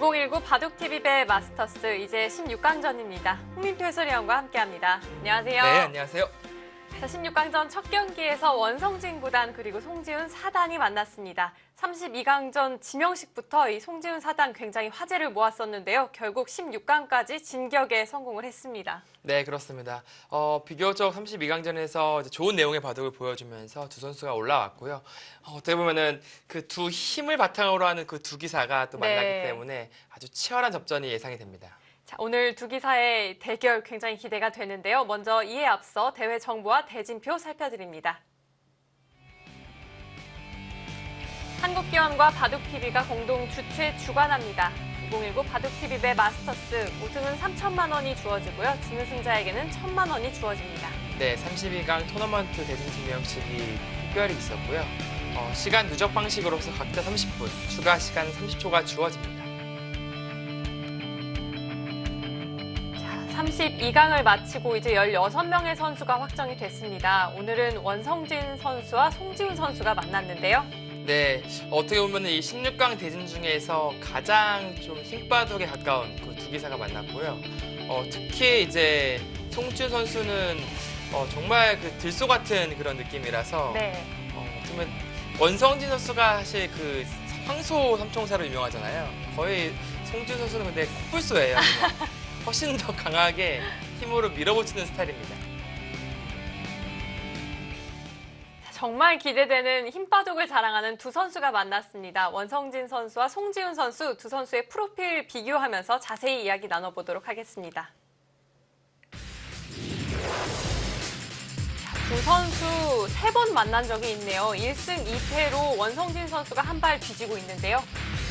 2019 바둑TV배 마스터스 이제 16강전입니다. 홍민표 해설위원과 함께합니다. 안녕하세요. 네, 안녕하세요. 자, 16강전 첫 경기에서 원성진 구단 그리고 송지훈 4단이 만났습니다. 32강전 지명식부터 이 송지훈 4단 굉장히 화제를 모았었는데요. 결국 16강까지 진격에 성공을 했습니다. 네, 그렇습니다. 비교적 32강전에서 좋은 내용의 바둑을 보여주면서 두 선수가 올라왔고요. 어떻게 보면은 그 두 힘을 바탕으로 하는 그 두 기사가 또 만났기 때문에 아주 치열한 접전이 예상이 됩니다. 자, 오늘 두 기사의 대결 굉장히 기대가 되는데요. 먼저 이에 앞서 대회 정보와 대진표 살펴드립니다. 한국기원과 바둑TV가 공동 주최 주관합니다. 2019 바둑TV배 마스터스 우승은 3천만 원이 주어지고요. 준우승자에게는 1,000만 원이 주어집니다. 네, 32강 토너먼트 대진 지명식이 특별히 있었고요. 시간 누적 방식으로서 각자 30분, 추가 시간 30초가 주어집니다. 32강을 마치고 이제 16명의 선수가 확정이 됐습니다. 오늘은 원성진 선수와 송지훈 선수가 만났는데요. 네, 어떻게 보면 이 16강 대진 중에서 가장 좀 힘바둑에 가까운 그 두 기사가 만났고요. 특히 이제 송지훈 선수는 정말 그 들소 같은 그런 느낌이라서 어쩌면 원성진 선수가 사실 그 황소 삼총사로 유명하잖아요. 거의 송지훈 선수는 근데 코뿔소예요. 훨씬 더 강하게 힘으로 밀어붙이는 스타일입니다. 정말 기대되는 힘바둑을 자랑하는 두 선수가 만났습니다. 원성진 선수와 송지훈 선수, 두 선수의 프로필 비교하면서 자세히 이야기 나눠보도록 하겠습니다. 두 선수 3번 만난 적이 있네요. 1승 2패로 원성진 선수가 한 발 뒤지고 있는데요.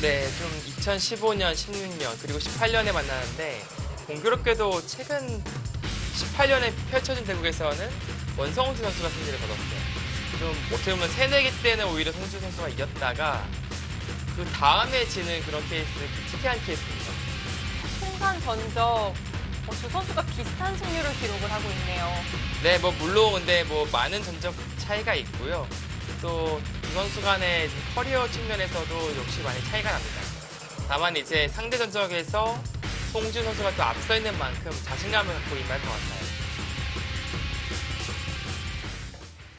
네, 좀 2015년, 16년, 그리고 18년에 만나는데 공교롭게도 최근 18년에 펼쳐진 대국에서는 원성진 선수가 승리를 거뒀어요. 좀 어떻게 보면 새내기 때는 오히려 송지훈 선수가 이겼다가 그 다음에 지는 그런 케이스는 특이한 케이스입니다. 통산 전적 두 선수가 비슷한 승률을 기록을 하고 있네요. 네, 물론 근데 많은 전적 차이가 있고요. 또 두 선수 간의 커리어 측면에서도 역시 많이 차이가 납니다. 다만 이제 상대 전적에서 송지훈 선수가 또 앞서 있는 만큼 자신감을 갖고 임할 것 같아요.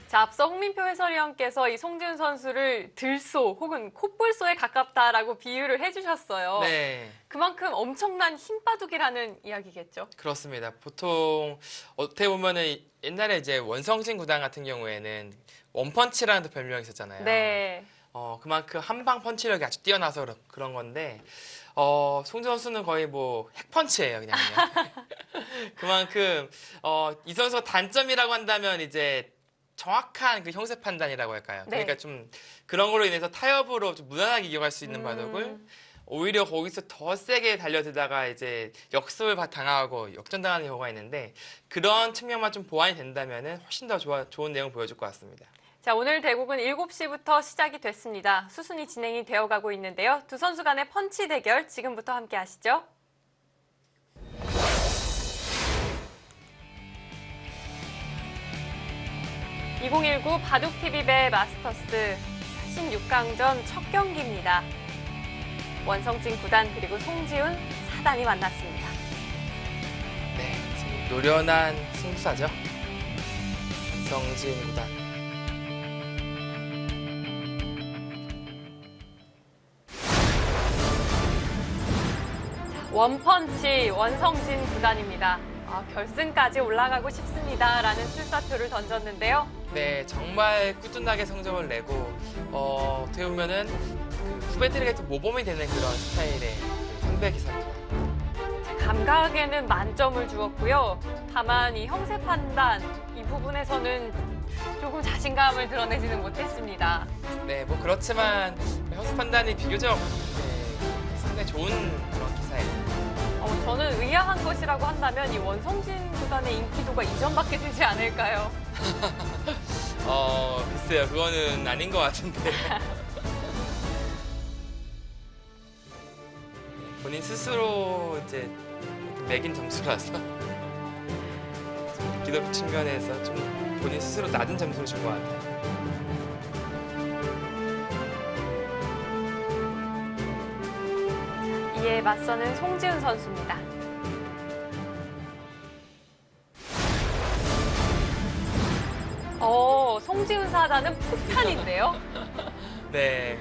자, 앞서 홍민표 해설위원께서 이 송지훈 선수를 들소 혹은 코뿔소에 가깝다라고 비유를 해주셨어요. 네. 그만큼 엄청난 힘바둑이라는 이야기겠죠? 그렇습니다. 보통 어떻게 보면은 옛날에 이제 원성진 구단 같은 경우에는 원펀치라는 별명이 있었잖아요. 네. 그만큼 한방 펀치력이 아주 뛰어나서 그런 건데 송지훈 선수는 거의 핵펀치예요, 그냥요. 그만큼 이 선수가 단점이라고 한다면 이제 정확한 그 형세 판단이라고 할까요? 그러니까 좀 그런 걸로 인해서 타협으로 좀 무난하게 이겨갈 수 있는 바둑을 오히려 거기서 더 세게 달려들다가 이제 역습을 당하고 역전당하는 경우가 있는데 그런 측면만 좀 보완이 된다면은 훨씬 더 좋은 내용 보여줄 것 같습니다. 자, 오늘 대국은 7시부터 시작이 됐습니다. 수순이 진행이 되어가고 있는데요. 두 선수 간의 펀치 대결 지금부터 함께 하시죠. (2019) 바둑TV배 마스터스 16강전 첫 경기입니다. 원성진 구단 그리고 송지훈 4단이 만났습니다. 네, 지금 노련한 승부사죠. 원성진 구단. 원펀치 원성진 구단입니다. 결승까지 올라가고 싶습니다라는 출사표를 던졌는데요. 네, 정말 꾸준하게 성적을 내고 어떻게 보면은 그 후배들에게 좀 모범이 되는 그런 스타일의 상대 기사입니다. 감각에는 만점을 주었고요. 다만 이 형세 판단 이 부분에서는 조금 자신감을 드러내지는 못했습니다. 네, 그렇지만 형세 판단이 비교적 상당히 좋은 그런 기사예요. 저는 의아한 것이라고 한다면 이 원성진 구단의 인기도가 이전밖에 되지 않을까요? 글쎄요, 그거는 아닌 것 같은데. 본인 스스로 이제 매긴 점수라서 기록 측면에서 좀 본인 스스로 낮은 점수를 준 것 같아요. 이에 맞서는 송지훈 선수입니다. 송지훈 사단은 폭탄인데요. 네,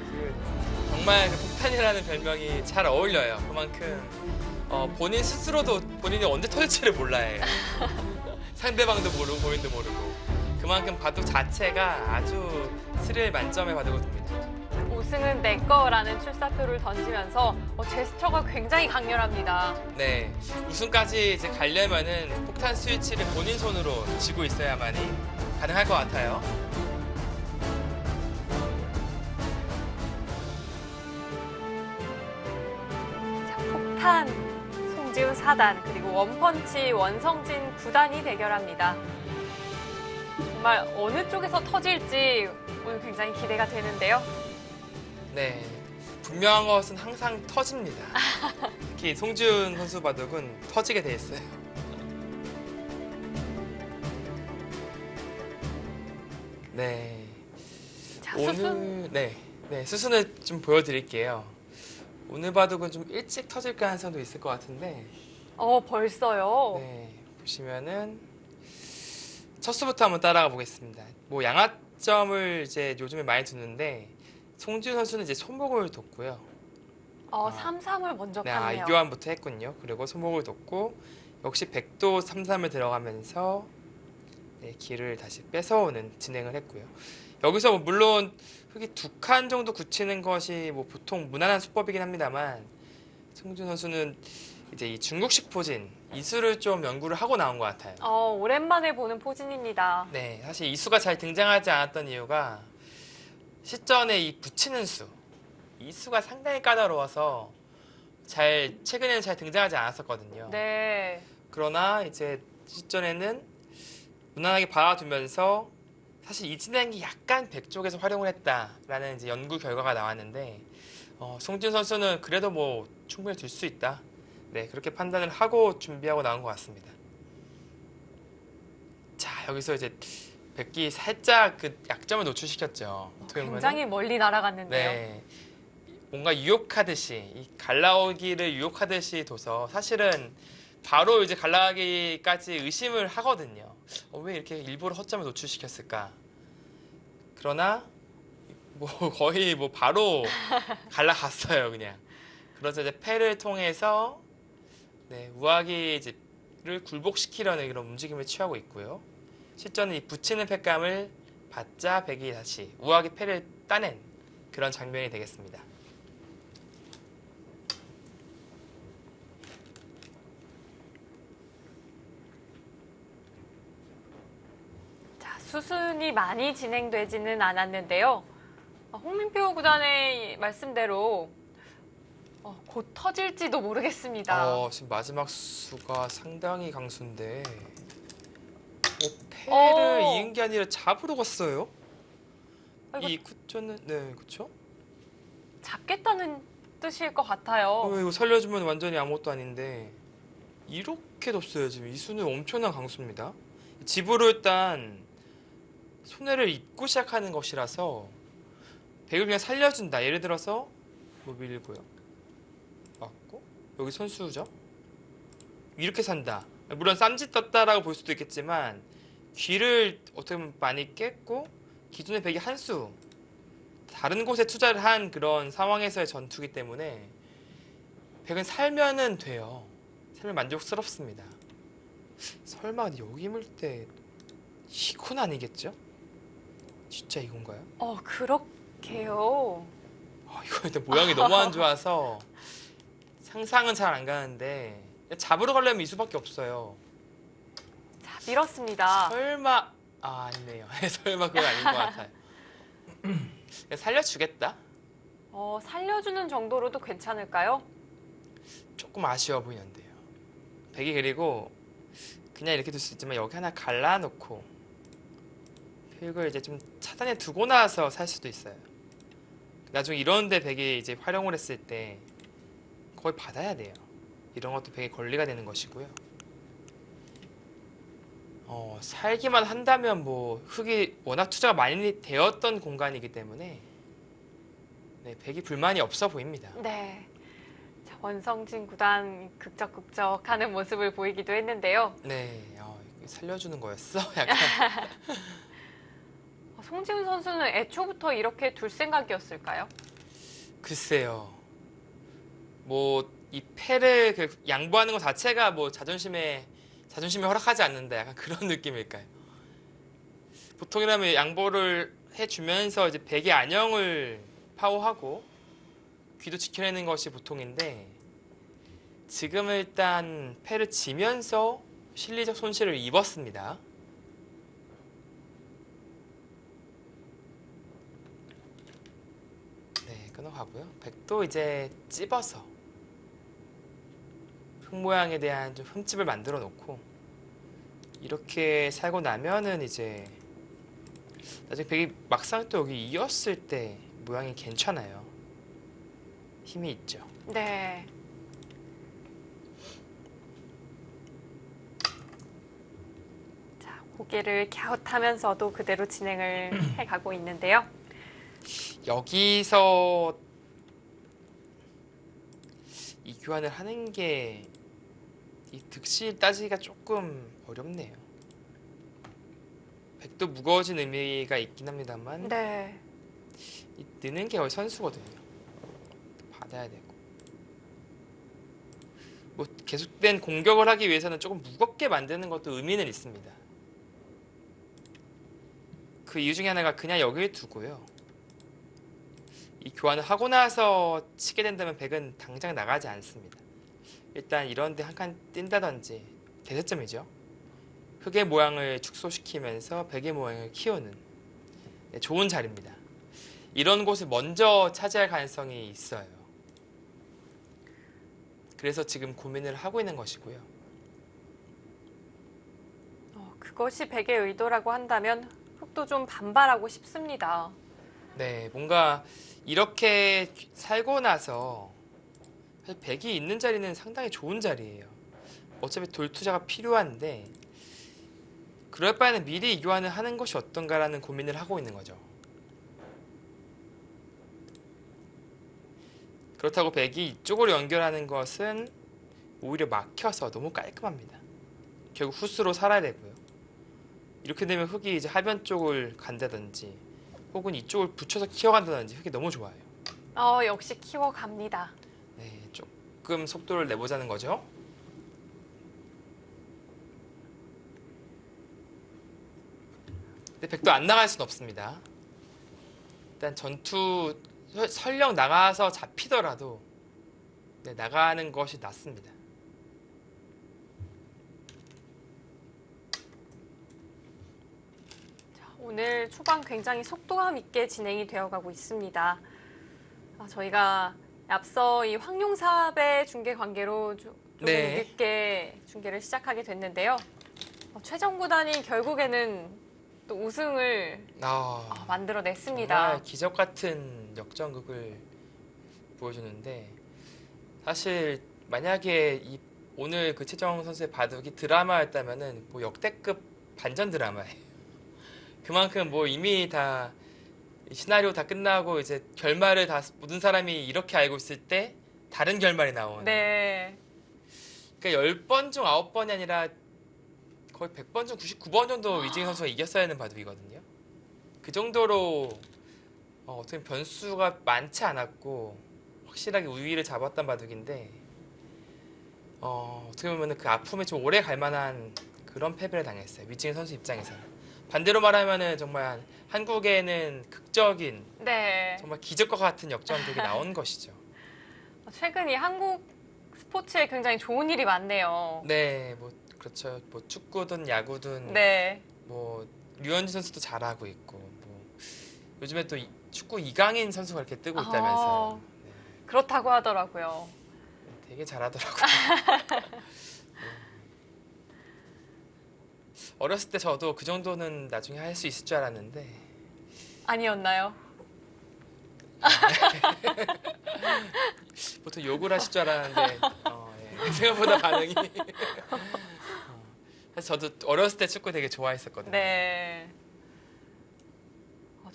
정말 그 폭탄이라는 별명이 잘 어울려요. 그만큼 본인 스스로도 본인이 언제 터질지를 몰라요. 상대방도 모르고 본인도 모르고. 그만큼 바둑 자체가 아주 스릴 만점의 바둑을 둡니다. 우승은 내 거라는 출사표를 던지면서 제스처가 굉장히 강렬합니다. 네, 우승까지 이제 가려면은 폭탄 스위치를 본인 손으로 쥐고 있어야만이 가능할 것 같아요. 자, 폭탄 송지훈 4단 그리고 원펀치 원성진 9단이 대결합니다. 정말 어느 쪽에서 터질지 오늘 굉장히 기대가 되는데요. 네, 분명한 것은 항상 터집니다. 특히 송지훈 선수 바둑은 터지게 돼 있어요. 네, 자, 오늘 수순을 좀 보여드릴게요. 오늘 바둑은 좀 일찍 터질 가능성도 있을 것 같은데. 벌써요. 네, 보시면은 첫 수부터 한번 따라가 보겠습니다. 뭐 양화점을 이제 요즘에 많이 두는데 송지훈 선수는 이제 손목을 뒀고요. 3-3을 먼저 네, 갔네요. 이교환부터 했군요. 그리고 손목을 뒀고 역시 백도 3-3을 들어가면서 네, 기를 다시 뺏어오는 진행을 했고요. 여기서 뭐 물론 흙이 2칸 정도 굳히는 것이 뭐 보통 무난한 수법이긴 합니다만 송지훈 선수는 이제 이 중국식 포진 이 수를 좀 연구를 하고 나온 것 같아요. 오랜만에 보는 포진입니다. 네, 사실 이 수가 잘 등장하지 않았던 이유가 실전에 이 붙이는 수, 이 수가 상당히 까다로워서 최근에는 잘 등장하지 않았었거든요. 네. 그러나 이제 실전에는 무난하게 받아두면서 사실 이 진행이 약간 백 쪽에서 활용을 했다라는 이제 연구 결과가 나왔는데 송지훈 선수는 그래도 뭐 충분히 들 수 있다. 네, 그렇게 판단을 하고 준비하고 나온 것 같습니다. 자, 여기서 이제 백기 살짝 그 약점을 노출시켰죠. 어떻게 보면은. 굉장히 멀리 날아갔는데요. 네, 뭔가 유혹하듯이 이 갈라오기를 유혹하듯이 둬서 사실은 바로 이제 갈라가기까지 의심을 하거든요. 왜 이렇게 일부러 허점을 노출시켰을까? 그러나 뭐 거의 뭐 바로 갈라갔어요, 그냥. 그래서 이제 패를 통해서 네, 우아기를 굴복시키려는 이런 움직임을 취하고 있고요. 실전은 이 붙이는 패감을 받자 백이 다시 우아기 패를 따낸 그런 장면이 되겠습니다. 자, 수순이 많이 진행되지는 않았는데요. 홍민표 구단의 말씀대로 곧 터질지도 모르겠습니다. 지금 마지막 수가 상당히 강수인데 패를 이은 게 아니라 잡으러 갔어요. 이 쿠션은 네, 그렇죠? 잡겠다는 뜻일 것 같아요. 이거 살려주면 완전히 아무것도 아닌데 이렇게 뒀어요. 지금 이 수는 엄청난 강수입니다. 집으로 일단 손해를 입고 시작하는 것이라서 백을 그냥 살려준다. 예를 들어서 뭐 밀고요. 맞고 여기 선수죠. 이렇게 산다. 물론 쌈짓 떴다라고 볼 수도 있겠지만 귀를 어떻게 보면 많이 깼고 기존의 백이 한 수 다른 곳에 투자를 한 그런 상황에서의 전투기 때문에 백은 살면은 돼요. 살면 만족스럽습니다. 설마 여기 물 때 이건 아니겠죠? 진짜 이건가요? 그렇게요. 이거 일단 모양이 너무 안 좋아서 상상은 잘 안 가는데 잡으러 가려면 이 수밖에 없어요. 자, 밀었습니다. 설마 아니네요. 설마 그건 아닌 것 같아요. 살려주겠다. 살려주는 정도로도 괜찮을까요? 조금 아쉬워 보이는데요. 백이 그리고 그냥 이렇게 둘 수 있지만 여기 하나 갈라놓고 흙을 이제 좀 차단해 두고 나서 살 수도 있어요. 나중에 이런데 백이 이제 활용을 했을 때 거의 받아야 돼요. 이런 것도 백의 권리가 되는 것이고요. 살기만 한다면 뭐 흙이 워낙 투자가 많이 되었던 공간이기 때문에 네, 백이 불만이 없어 보입니다. 네. 자, 원성진 구단 극적극적하는 모습을 보이기도 했는데요. 네, 이거 살려주는 거였어? 약간. 송지훈 선수는 애초부터 이렇게 둘 생각이었을까요? 글쎄요. 뭐 이 패를 양보하는 것 자체가 뭐 자존심에 허락하지 않는다. 약간 그런 느낌일까요? 보통이라면 양보를 해주면서 이제 백의 안영을 파워하고 귀도 지켜내는 것이 보통인데 지금은 일단 패를 지면서 실리적 손실을 입었습니다. 네, 끊어가고요. 백도 이제 찝어서 흙 모양에 대한 좀 흠집을 만들어 놓고 이렇게 살고 나면은 이제 나중에 백이 막상 또 여기 이었을 때 모양이 괜찮아요. 힘이 있죠. 네. 자, 고개를 갸웃하면서도 그대로 진행을 해가고 있는데요. 여기서 이 교환을 하는 게 이 득실 따지기가 조금 어렵네요. 백도 무거워진 의미가 있긴 합니다만 네. 이 느는 게 선수거든요. 받아야 되고 뭐 계속된 공격을 하기 위해서는 조금 무겁게 만드는 것도 의미는 있습니다. 그 이유 중에 하나가 그냥 여기에 두고요. 이 교환을 하고 나서 치게 된다면 백은 당장 나가지 않습니다. 일단 이런데 한 칸 뛴다든지 대세점이죠. 흙의 모양을 축소시키면서 백의 모양을 키우는 좋은 자리입니다. 이런 곳을 먼저 차지할 가능성이 있어요. 그래서 지금 고민을 하고 있는 것이고요. 그것이 백의 의도라고 한다면 흙도 좀 반발하고 싶습니다. 네, 뭔가 이렇게 살고 나서 사실 백이 있는 자리는 상당히 좋은 자리예요. 어차피 돌 투자가 필요한데 그럴 바에는 미리 이 교환을 하는 것이 어떤가라는 고민을 하고 있는 거죠. 그렇다고 백이 이쪽으로 연결하는 것은 오히려 막혀서 너무 깔끔합니다. 결국 후스로 살아야 되고요. 이렇게 되면 흙이 이제 하변 쪽을 간다든지 혹은 이쪽을 붙여서 키워간다든지 흙이 너무 좋아요. 역시 키워갑니다. 네, 조금 속도를 내보자는 거죠. 근데 백도 안 나갈 수는 없습니다. 일단 전투 설령 나가서 잡히더라도 네, 나가는 것이 낫습니다. 오늘 초반 굉장히 속도감 있게 진행이 되어가고 있습니다. 저희가 앞서 이 황룡사업의 중계 관계로 조금 네. 늦게 중계를 시작하게 됐는데요. 최정 구단이 결국에는 또 우승을 만들어냈습니다. 정말 기적 같은 역전극을 보여주는데 사실 만약에 오늘 그 최정 선수의 바둑이 드라마였다면은 뭐 역대급 반전 드라마예요. 그만큼 뭐 이미 다 시나리오 다 끝나고 이제 결말을 다 모든 사람이 이렇게 알고 있을 때 다른 결말이 나오는. 네. 그러니까 10번 중 9번이 아니라 거의 100번 중 99번 정도 위징 선수가 이겼어야 하는 바둑이거든요. 그 정도로 어떻게 보면 변수가 많지 않았고 확실하게 우위를 잡았던 바둑인데 어떻게 보면 그 아픔에 좀 오래 갈 만한 그런 패배를 당했어요. 위징 선수 입장에서는. 반대로 말하면은 정말 한국에는 극적인 네. 정말 기적과 같은 역전극이 나온 것이죠. 최근 이 한국 스포츠에 굉장히 좋은 일이 많네요. 네, 뭐 그렇죠. 뭐 축구든 야구든 네. 뭐 류현진 선수도 잘하고 있고 뭐 요즘에 또 축구 이강인 선수가 이렇게 뜨고 있다면서요. 네, 그렇다고 하더라고요. 되게 잘하더라고요. 어렸을 때 저도 그 정도는 나중에 할 수 있을 줄 알았는데 아니었나요? 보통 욕을 하실 줄 알았는데 예. 생각보다 반응이 사실 저도 어렸을 때 축구 되게 좋아했었거든요. 네.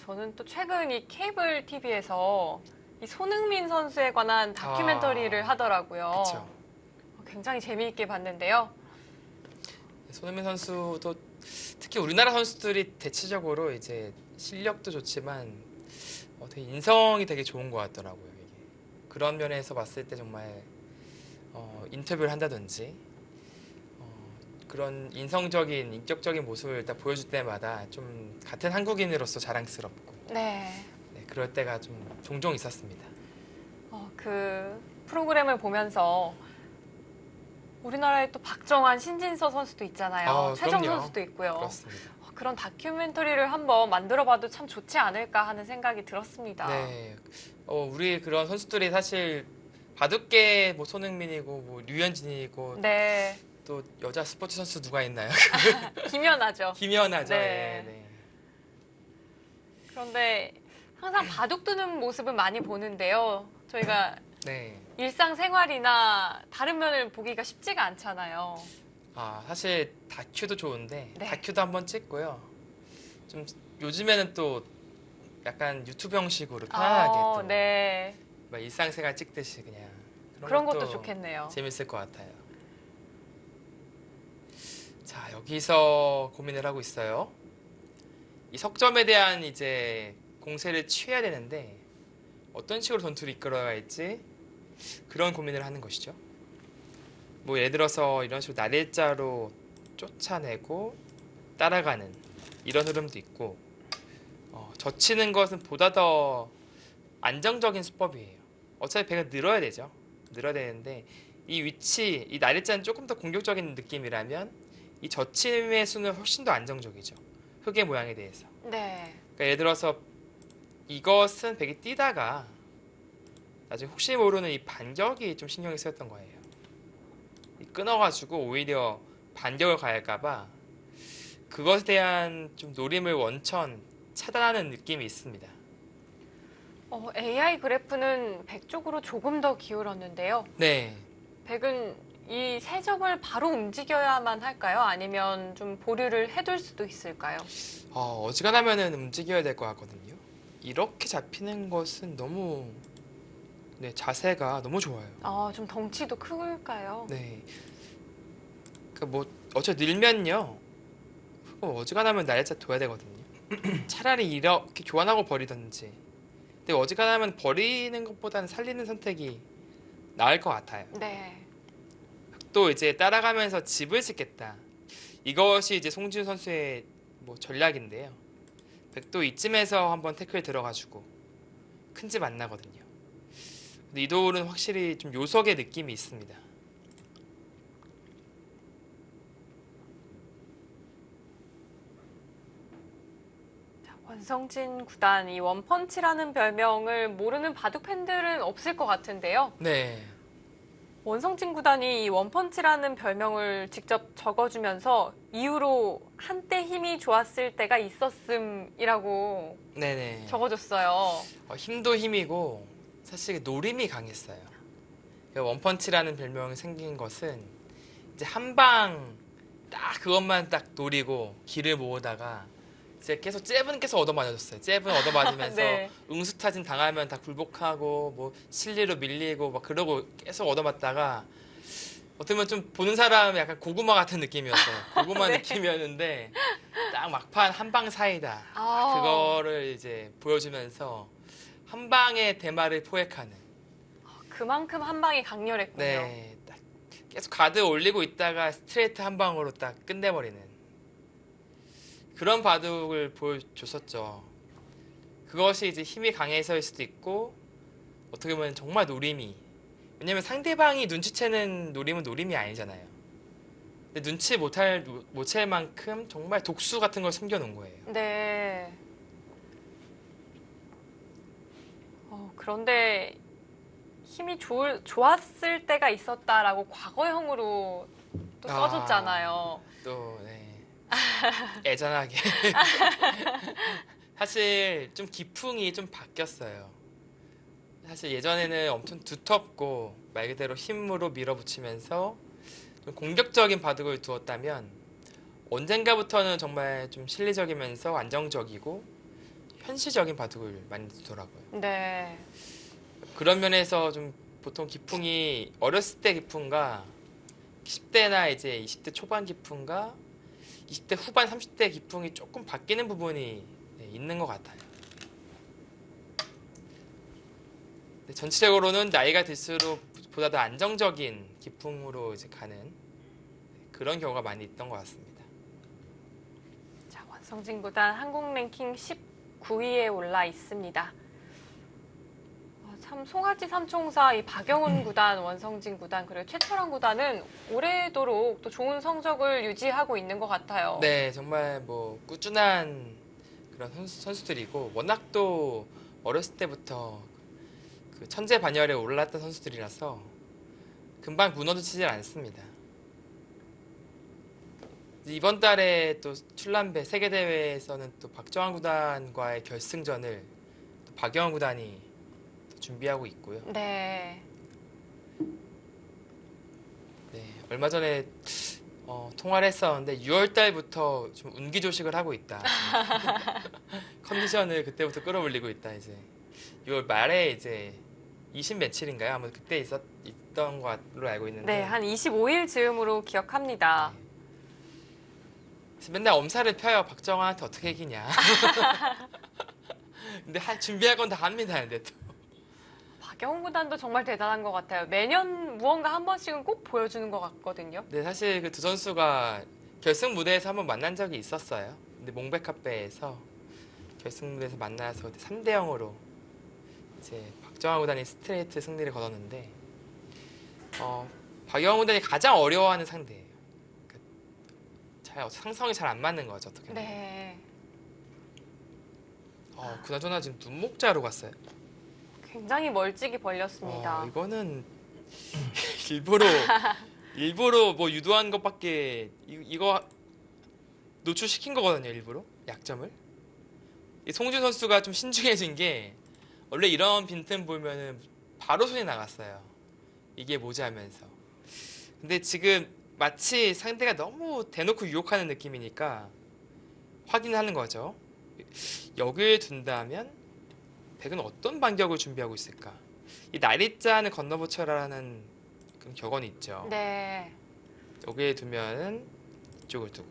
저는 또 최근 이 케이블 TV에서 이 손흥민 선수에 관한 다큐멘터리를 하더라고요. 그렇죠. 굉장히 재미있게 봤는데요. 손흥민 선수도 특히 우리나라 선수들이 대체적으로 이제 실력도 좋지만 되게 인성이 되게 좋은 것 같더라고요. 이게. 그런 면에서 봤을 때 정말 인터뷰를 한다든지 그런 인성적인 인격적인 모습을 딱 보여줄 때마다 좀 같은 한국인으로서 자랑스럽고 네. 네, 그럴 때가 좀 종종 있었습니다. 그 프로그램을 보면서 우리나라에 또 박정환, 신진서 선수도 있잖아요. 최정 그럼요. 선수도 있고요. 그렇습니다. 그런 다큐멘터리를 한번 만들어봐도 참 좋지 않을까 하는 생각이 들었습니다. 네, 우리 그런 선수들이 사실 바둑계 뭐 손흥민이고 뭐 류현진이고 네. 또 여자 스포츠 선수 누가 있나요? 김연아죠. 김연아죠. 네. 네. 그런데 항상 바둑 두는 모습은 많이 보는데요. 저희가 네. 일상생활이나 다른 면을 보기가 쉽지가 않잖아요. 사실 다큐도 좋은데 네. 다큐도 한번 찍고요. 좀 요즘에는 또 약간 유튜브 형식으로 편하게 또 네. 막 일상생활 찍듯이 그냥 그런 것도 좋겠네요. 재밌을 것 같아요. 자, 여기서 고민을 하고 있어요. 이 석점에 대한 이제 공세를 취해야 되는데 어떤 식으로 전투를 이끌어야 할지 그런 고민을 하는 것이죠. 뭐 예를 들어서 이런 식으로 날일자로 쫓아내고 따라가는 이런 흐름도 있고 젖히는 것은 보다 더 안정적인 수법이에요. 어차피 배가 늘어야 되죠. 늘어야 되는데 이 위치, 이 날일자는 조금 더 공격적인 느낌이라면 이 젖힘의 수는 훨씬 더 안정적이죠. 흙의 모양에 대해서. 네. 그러니까 예를 들어서 이것은 백이 뛰다가 나중에 혹시 모르는 이 반격이 좀 신경이 쓰였던 거예요. 끊어가지고 오히려 반격을 가할까봐 그것에 대한 좀 노림을 원천 차단하는 느낌이 있습니다. AI 그래프는 백 쪽으로 조금 더 기울었는데요. 네. 백은 이 세 점을 바로 움직여야만 할까요? 아니면 좀 보류를 해둘 수도 있을까요? 어지간하면은 움직여야 될 것 같거든요. 이렇게 잡히는 것은 너무 자세가 너무 좋아요. 좀 덩치도 클까요? 네. 뭐 어차피 늘면요. 어지간하면 날짜 둬야 되거든요. 차라리 이렇게 교환하고 버리든지. 근데 어지간하면 버리는 것보다는 살리는 선택이 나을 것 같아요. 네. 또 이제 따라가면서 집을 짓겠다. 이것이 이제 송지훈 선수의 뭐 전략인데요. 백도 이쯤에서 한번 태클 들어가지고 큰 집 안 나거든요. 근데 이도울은 확실히 좀 요석의 느낌이 있습니다. 원성진 구단, 이 원펀치라는 별명을 모르는 바둑 팬들은 없을 것 같은데요. 네. 원성진 구단이 이 원펀치라는 별명을 직접 적어주면서 이후로 한때 힘이 좋았을 때가 있었음이라고 네네. 적어줬어요. 힘도 힘이고 사실 노림이 강했어요. 원펀치라는 별명이 생긴 것은 이제 한 방 딱 그것만 딱 노리고 기를 모으다가 이제 계속 잽은 계속 얻어맞았어요. 잽은 얻어맞으면서 네. 응수타진 당하면 다 굴복하고 뭐 실리로 밀리고 막 그러고 계속 얻어맞다가 어떻게 보면 좀 보는 사람 약간 고구마 같은 느낌이었어요. 고구마 네. 느낌이었는데 딱 막판 한 방 사이다. 그거를 이제 보여주면서 한 방에 대마를 포획하는. 그만큼 한 방이 강렬했군요. 네, 딱 계속 가드 올리고 있다가 스트레이트 한 방으로 딱 끝내버리는 그런 바둑을 보여줬었죠. 그것이 이제 힘이 강해서일 수도 있고 어떻게 보면 정말 노림이. 왜냐면 상대방이 눈치채는 노림은 노림이 아니잖아요. 근데 눈치 못 챌 만큼 정말 독수 같은 걸 숨겨놓은 거예요. 네. 그런데 힘이 좋았을 때가 있었다라고 과거형으로 또 써줬잖아요. 또 애잔하게. 사실 좀 기풍이 좀 바뀌었어요. 사실 예전에는 엄청 두텁고 말 그대로 힘으로 밀어붙이면서 좀 공격적인 바둑을 두었다면 언젠가부터는 정말 좀 실리적이면서 안정적이고 현실적인 바둑을 많이 두더라고요. 네. 그런 면에서 좀 보통 기풍이 어렸을 때 기풍과 10대나 이제 20대 초반 기풍과 20대 후반 30대 기풍이 조금 바뀌는 부분이 있는 것 같아요. 전체적으로는 나이가 들수록 보다 더 안정적인 기풍으로 이제 가는 그런 경우가 많이 있던 것 같습니다. 자, 원성진 구단 한국 랭킹 19위에 올라 있습니다. 참 송아지 삼총사 이 박영훈 구단, 원성진 구단 그리고 최철환 구단은 오래도록 또 좋은 성적을 유지하고 있는 것 같아요. 네, 정말 뭐 꾸준한 그런 선수들이고 워낙 또 어렸을 때부터 그 천재 반열에 올랐던 선수들이라서 금방 무너지질 않습니다. 이번 달에 또 출란배 세계대회에서는 또 박정환 구단과의 결승전을 또 박영훈 구단이 또 준비하고 있고요. 네. 네, 얼마 전에 통화를 했었는데 6월 달부터 좀 운기조식을 하고 있다. 컨디션을 그때부터 끌어올리고 있다. 이제 6월 말에 이제 20 며칠인가요? 아마 그때 있던 걸로 알고 있는데. 네, 한 25일 즈음으로 기억합니다. 네. 그래서 맨날 엄살을 펴요. 박정환한테 어떻게 이기냐. 근데 준비할 건 다 합니다. 근데 또. 박영훈 구단도 정말 대단한 것 같아요. 매년 무언가 한 번씩은 꼭 보여주는 것 같거든요. 네, 사실 그 두 선수가 결승 무대에서 한번 만난 적이 있었어요. 근데 몽백카페에서 결승 무대에서 만나서 3대 0으로 이제 박정환 구단이 스트레이트 승리를 거뒀는데 박영훈 구단이 가장 어려워하는 상대예요. 상성이 잘 안 맞는 거죠, 어떻게 보면. 네. 그나저나 지금 눈목자로 갔어요. 굉장히 멀찍이 벌렸습니다. 이거는 일부러 뭐 유도한 것밖에 이거 노출시킨 거거든요, 일부러 약점을. 이 송준 선수가 좀 신중해진 게 원래 이런 빈틈 보면은 바로 손이 나갔어요. 이게 뭐지 하면서. 근데 지금 마치 상대가 너무 대놓고 유혹하는 느낌이니까 확인하는 거죠. 여길 둔다면 백은 어떤 반격을 준비하고 있을까? 이 나리자는 건너붙여라라는 그런 격언이 있죠. 네. 여기에 두면은 이쪽을 두고.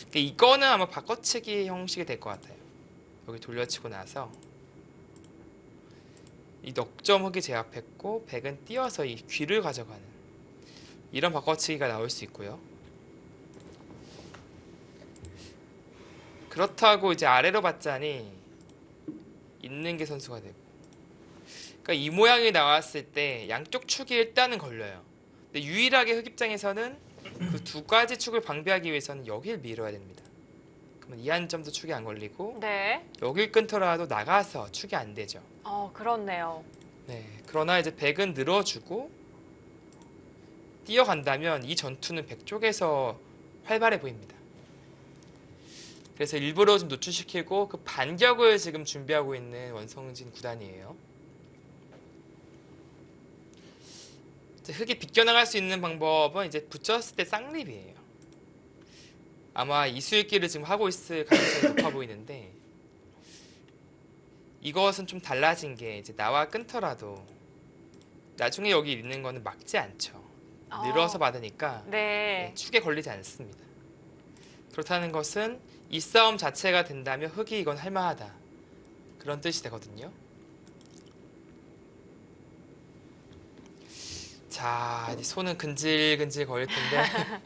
근데 이거는 아마 바꿔치기 형식이 될 것 같아요. 여기 돌려치고 나서 이 넉점 흑이 제압했고 백은 띄어서 이 귀를 가져가는 이런 바꿔치기가 나올 수 있고요. 그렇다고 이제 아래로 받자니 있는 게 선수가 되고. 그러니까 이 모양이 나왔을 때 양쪽 축이 일단은 걸려요. 근데 유일하게 흑 입장에서는 그 두 가지 축을 방비하기 위해서는 여길 밀어야 됩니다. 그러면 이 한 점도 축이 안 걸리고 네. 여길 끊더라도 나가서 축이 안 되죠. 그렇네요. 네. 그러나 이제 백은 늘어주고 뛰어간다면 이 전투는 백 쪽에서 활발해 보입니다. 그래서 일부러 좀 노출시키고 그 반격을 지금 준비하고 있는 원성진 구단이에요. 이제 흑이 비껴나갈 수 있는 방법은 이제 붙였을 때 쌍립이에요. 아마 이수일기를 지금 하고 있을 가능성이 높아 보이는데 이것은 좀 달라진 게 이제 나와 끊더라도 나중에 여기 있는 거는 막지 않죠. 늘어서 받으니까 네. 축에 걸리지 않습니다. 그렇다는 것은 이 싸움 자체가 된다면 흑이 이건 할만하다. 그런 뜻이 되거든요. 자, 이제 손은 근질근질 거릴 텐데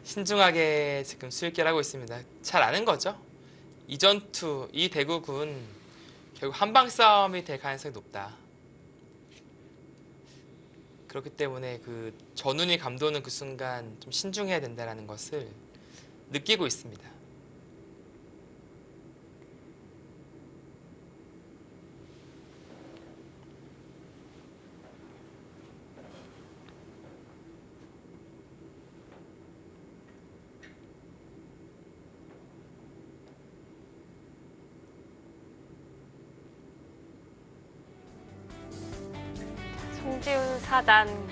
신중하게 지금 수익기를 하고 있습니다. 잘 아는 거죠? 이 전투, 이 대국은 결국 한방 싸움이 될 가능성이 높다. 그렇기 때문에 그 전운이 감도는 그 순간 좀 신중해야 된다는 것을 느끼고 있습니다. 송지훈 4단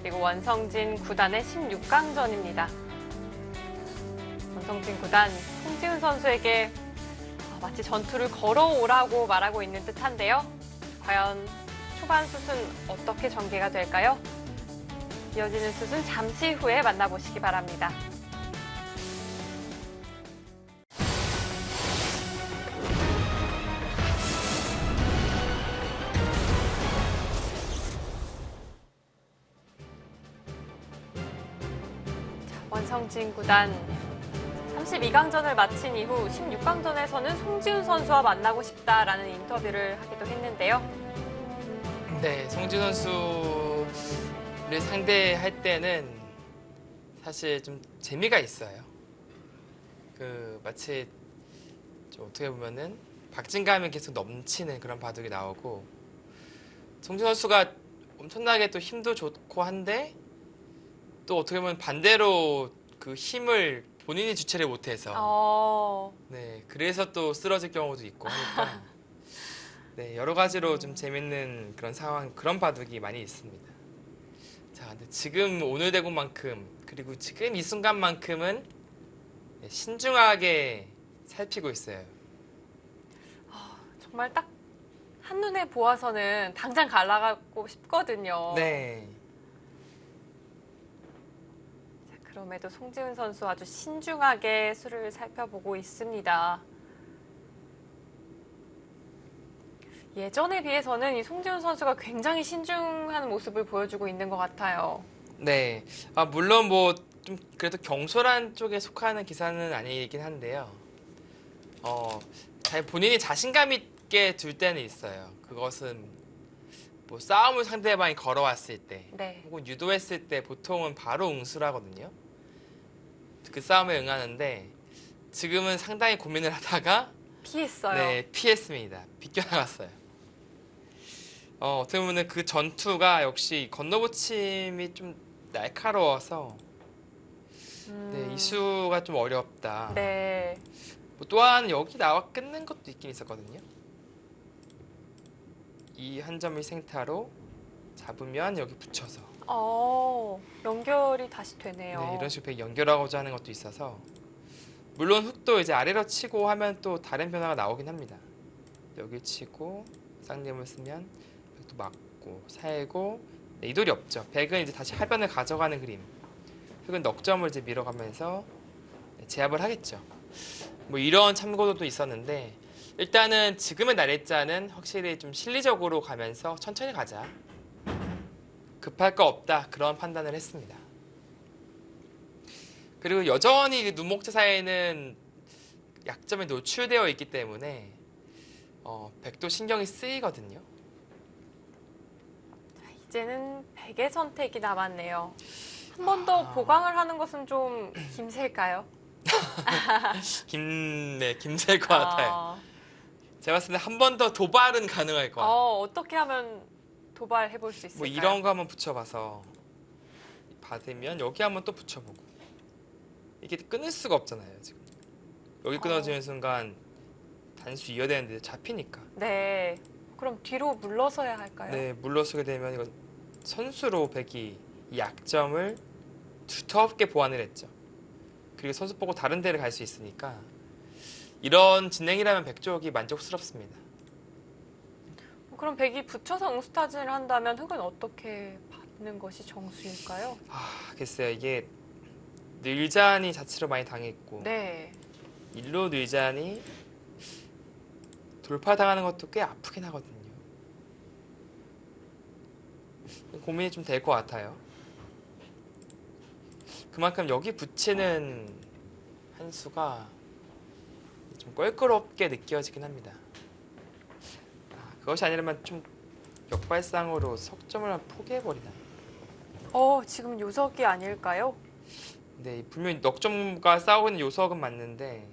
그리고 원성진 9단의 16강전입니다. 원성진 9단 송지훈 선수에게 마치 전투를 걸어오라고 말하고 있는 듯한데요. 과연 초반 슛은 어떻게 전개가 될까요? 이어지는 슛은 잠시 후에 만나보시기 바랍니다. 원성진 구단 32강전을 마친 이후 16강전에서는 송지훈 선수와 만나고 싶다라는 인터뷰를 하기도 했는데요. 네, 송지훈 선수를 상대할 때는 사실 좀 재미가 있어요. 마치 좀 어떻게 보면은 박진감이 계속 넘치는 그런 바둑이 나오고, 송지훈 선수가 엄청나게 또 힘도 좋고 한데 또 어떻게 보면 반대로 그 힘을 본인이 주체를 못해서 네, 그래서 또 쓰러질 경우도 있고 하니까 네, 여러 가지로 좀 재밌는 그런 상황, 그런 바둑이 많이 있습니다. 자, 근데 지금 오늘 대구만큼, 그리고 지금 이 순간만큼은 네, 신중하게 살피고 있어요. 정말 딱 한눈에 보아서는 당장 갈라가고 싶거든요. 네. 자, 그럼에도 송지훈 선수 아주 신중하게 수를 살펴보고 있습니다. 예전에 비해서는 이 송지훈 선수가 굉장히 신중한 모습을 보여주고 있는 것 같아요. 네. 물론 뭐 좀 그래도 경솔한 쪽에 속하는 기사는 아니긴 한데요. 잘 본인이 자신감 있게 둘 때는 있어요. 그것은 뭐 싸움을 상대방이 걸어왔을 때, 네. 혹은 유도했을 때 보통은 바로 응수를 하거든요. 그 싸움에 응하는데 지금은 상당히 고민을 하다가 피했어요. 네, 피했습니다. 비껴나갔어요. 어떻게 보면 그 전투가 역시 건너붙임이 좀 날카로워서 네, 이수가 좀 어렵다. 네. 뭐 또한 여기 나와 끊는 것도 있긴 있었거든요. 이 한 점을 생타로 잡으면 여기 붙여서 연결이 다시 되네요. 네, 이런 식으로 연결하고자 하는 것도 있어서, 물론 흑도 이제 아래로 치고 하면 또 다른 변화가 나오긴 합니다. 여기 치고 쌍림을 쓰면 백도 맞고 살고 네, 이돌이 없죠. 백은 이제 다시 하변을 가져가는 그림, 흑은 넉점을 이제 밀어가면서 네, 제압을 하겠죠. 뭐 이런 참고도 있었는데, 일단은 지금의 나래자는 확실히 좀 실리적으로 가면서 천천히 가자, 급할 거 없다, 그런 판단을 했습니다. 그리고 여전히 눈목재 사이에는 약점에 노출되어 있기 때문에 백도 신경이 쓰이거든요. 이제는 백의 선택이 남았네요. 한 번 더 보강을 하는 것은 좀 힘셀까요? 김셀 것 같아요. 제가 봤을 때 한 번 더 도발은 가능할 것 같아요. 어떻게 하면 도발해 볼 수 있을까요? 뭐 이런 거 한번 붙여봐서 받으면 여기 한번 또 붙여보고, 이게 끊을 수가 없잖아요. 지금 여기 끊어지는 순간 단수 이어야 되는데 잡히니까. 네. 그럼 뒤로 물러서야 할까요? 네, 물러서게 되면 이거 선수로 백이 이 약점을 두텁게 보완을 했죠. 그리고 선수 보고 다른 데를 갈 수 있으니까 이런 진행이라면 백 쪽이 만족스럽습니다. 그럼 백이 붙여서 응수타진을 한다면 흑은 어떻게 받는 것이 정수일까요? 글쎄요. 이게 늘잔이 자체로 많이 당했고 네. 일로 늘잔이 돌파당하는 것도 꽤 아프긴 하거든요. 고민이 좀 될 것 같아요. 그만큼 여기 붙이는 한 수가 좀 껄끄럽게 느껴지긴 합니다. 그것이 아니라면 좀 역발상으로 석점을 포기해버리나. 지금 요석이 아닐까요? 네, 분명히 넉점과 싸우고 있는 요석은 맞는데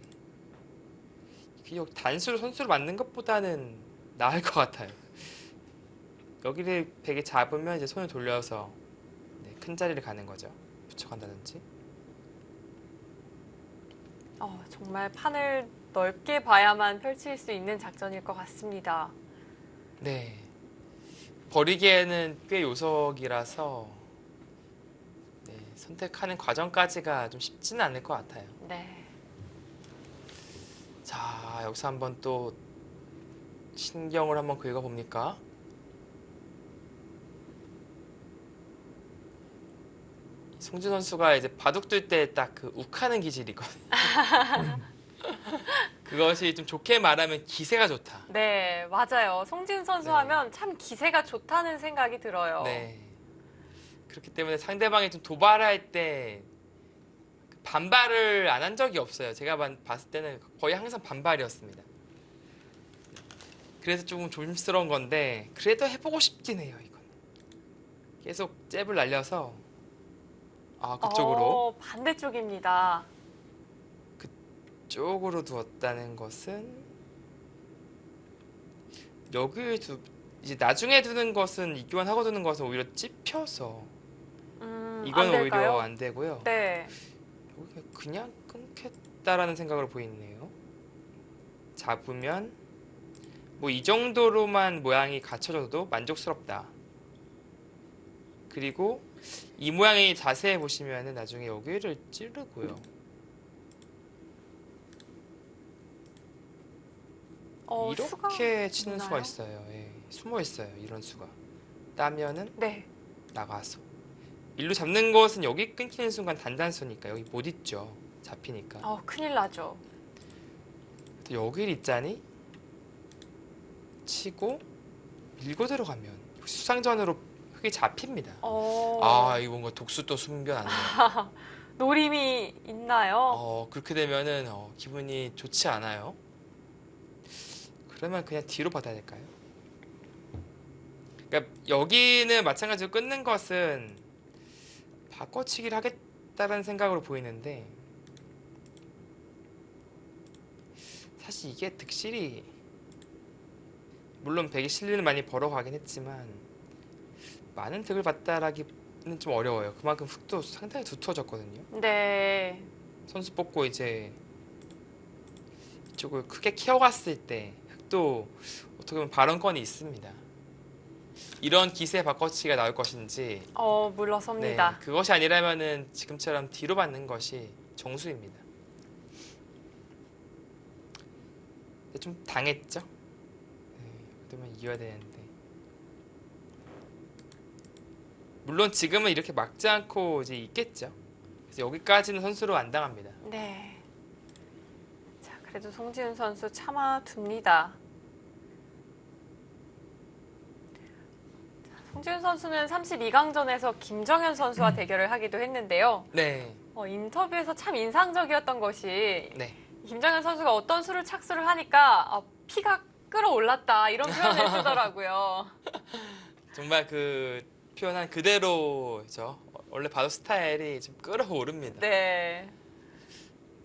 이게 단수로 선수를 맞는 것보다는 나을 것 같아요. 여기를 백에 잡으면 이제 손을 돌려서 네, 큰 자리를 가는 거죠. 붙여간다든지. 정말 판을 넓게 봐야만 펼칠 수 있는 작전일 것 같습니다. 네, 버리기에는 꽤 요석이라서 네, 선택하는 과정까지가 좀 쉽지는 않을 것 같아요. 네. 자, 여기서 한번 또 신경을 한번 긁어봅니까? 송지훈 선수가 이제 바둑 둘 때 딱 그 욱하는 기질이 있거든요. 그것이 좀 좋게 말하면 기세가 좋다. 네, 맞아요. 송지훈 선수 네. 하면 참 기세가 좋다는 생각이 들어요. 네. 그렇기 때문에 상대방이 좀 도발할 때 반발을 안 한 적이 없어요. 제가 봤을 때는 거의 항상 반발이었습니다. 그래서 조금 조심스러운 건데 그래도 해보고 싶긴 해요. 이건 계속 잽을 날려서 그쪽으로 반대쪽입니다. 쪽으로 두었다는 것은 여기 이제 나중에 두는 것은 이교환 하고 두는 것은 오히려 찝혀서 이건 안 될까요? 오히려 안 되고요. 네. 여기 그냥 끊겠다라는 생각으로 보이네요. 잡으면 뭐 이 정도로만 모양이 갖춰져도 만족스럽다. 그리고 이 모양이 자세히 보시면은 나중에 여기를 찌르고요. 수가 이렇게 치는 있나요? 수가 있어요. 예, 숨어 있어요. 이런 수가. 따면은 네. 나가서. 일로 잡는 것은 여기 끊기는 순간 단단수니까 여기 못 있죠. 잡히니까. 큰일 나죠. 또 여길 있자니 치고 밀고 들어가면 수상전으로 흙이 잡힙니다. 이거 뭔가 독수 또 숨겨놨네요. 노림이 있나요? 그렇게 되면은 기분이 좋지 않아요. 그러면 그냥 뒤로 받아야 될까요? 그러니까 여기는 마찬가지로 끊는 것은 바꿔치기를 하겠다는 생각으로 보이는데 사실 이게 득실이 물론 백이 실리는 많이 벌어가긴 했지만 많은 득을 봤다라기는 좀 어려워요. 그만큼 흙도 상당히 두터워졌거든요. 네. 선수 뽑고 이제 이쪽을 크게 키워갔을 때 흙도 어떻게 보면 발언권이 있습니다. 이런 기세 바꿔치기가 나올 것인지 물러섭니다. 네, 그것이 아니라면은 지금처럼 뒤로 받는 것이 정수입니다. 근데 좀 당했죠? 그러면 이어야 되는데 물론 지금은 이렇게 막지 않고 이제 있겠죠. 그래서 여기까지는 선수로 안 당합니다. 네. 자, 그래도 송지훈 선수 참아둡니다. 송지훈 선수는 32강전에서 김정현 선수와 대결을 하기도 했는데요. 네, 인터뷰에서 참 인상적이었던 것이 네, 김정현 선수가 어떤 수를 착수를 하니까 피가 끓어올랐다 이런 표현을 쓰더라고요. 정말 그 표현한 그대로죠. 원래 바둑 스타일이 좀 끌어오릅니다. 네.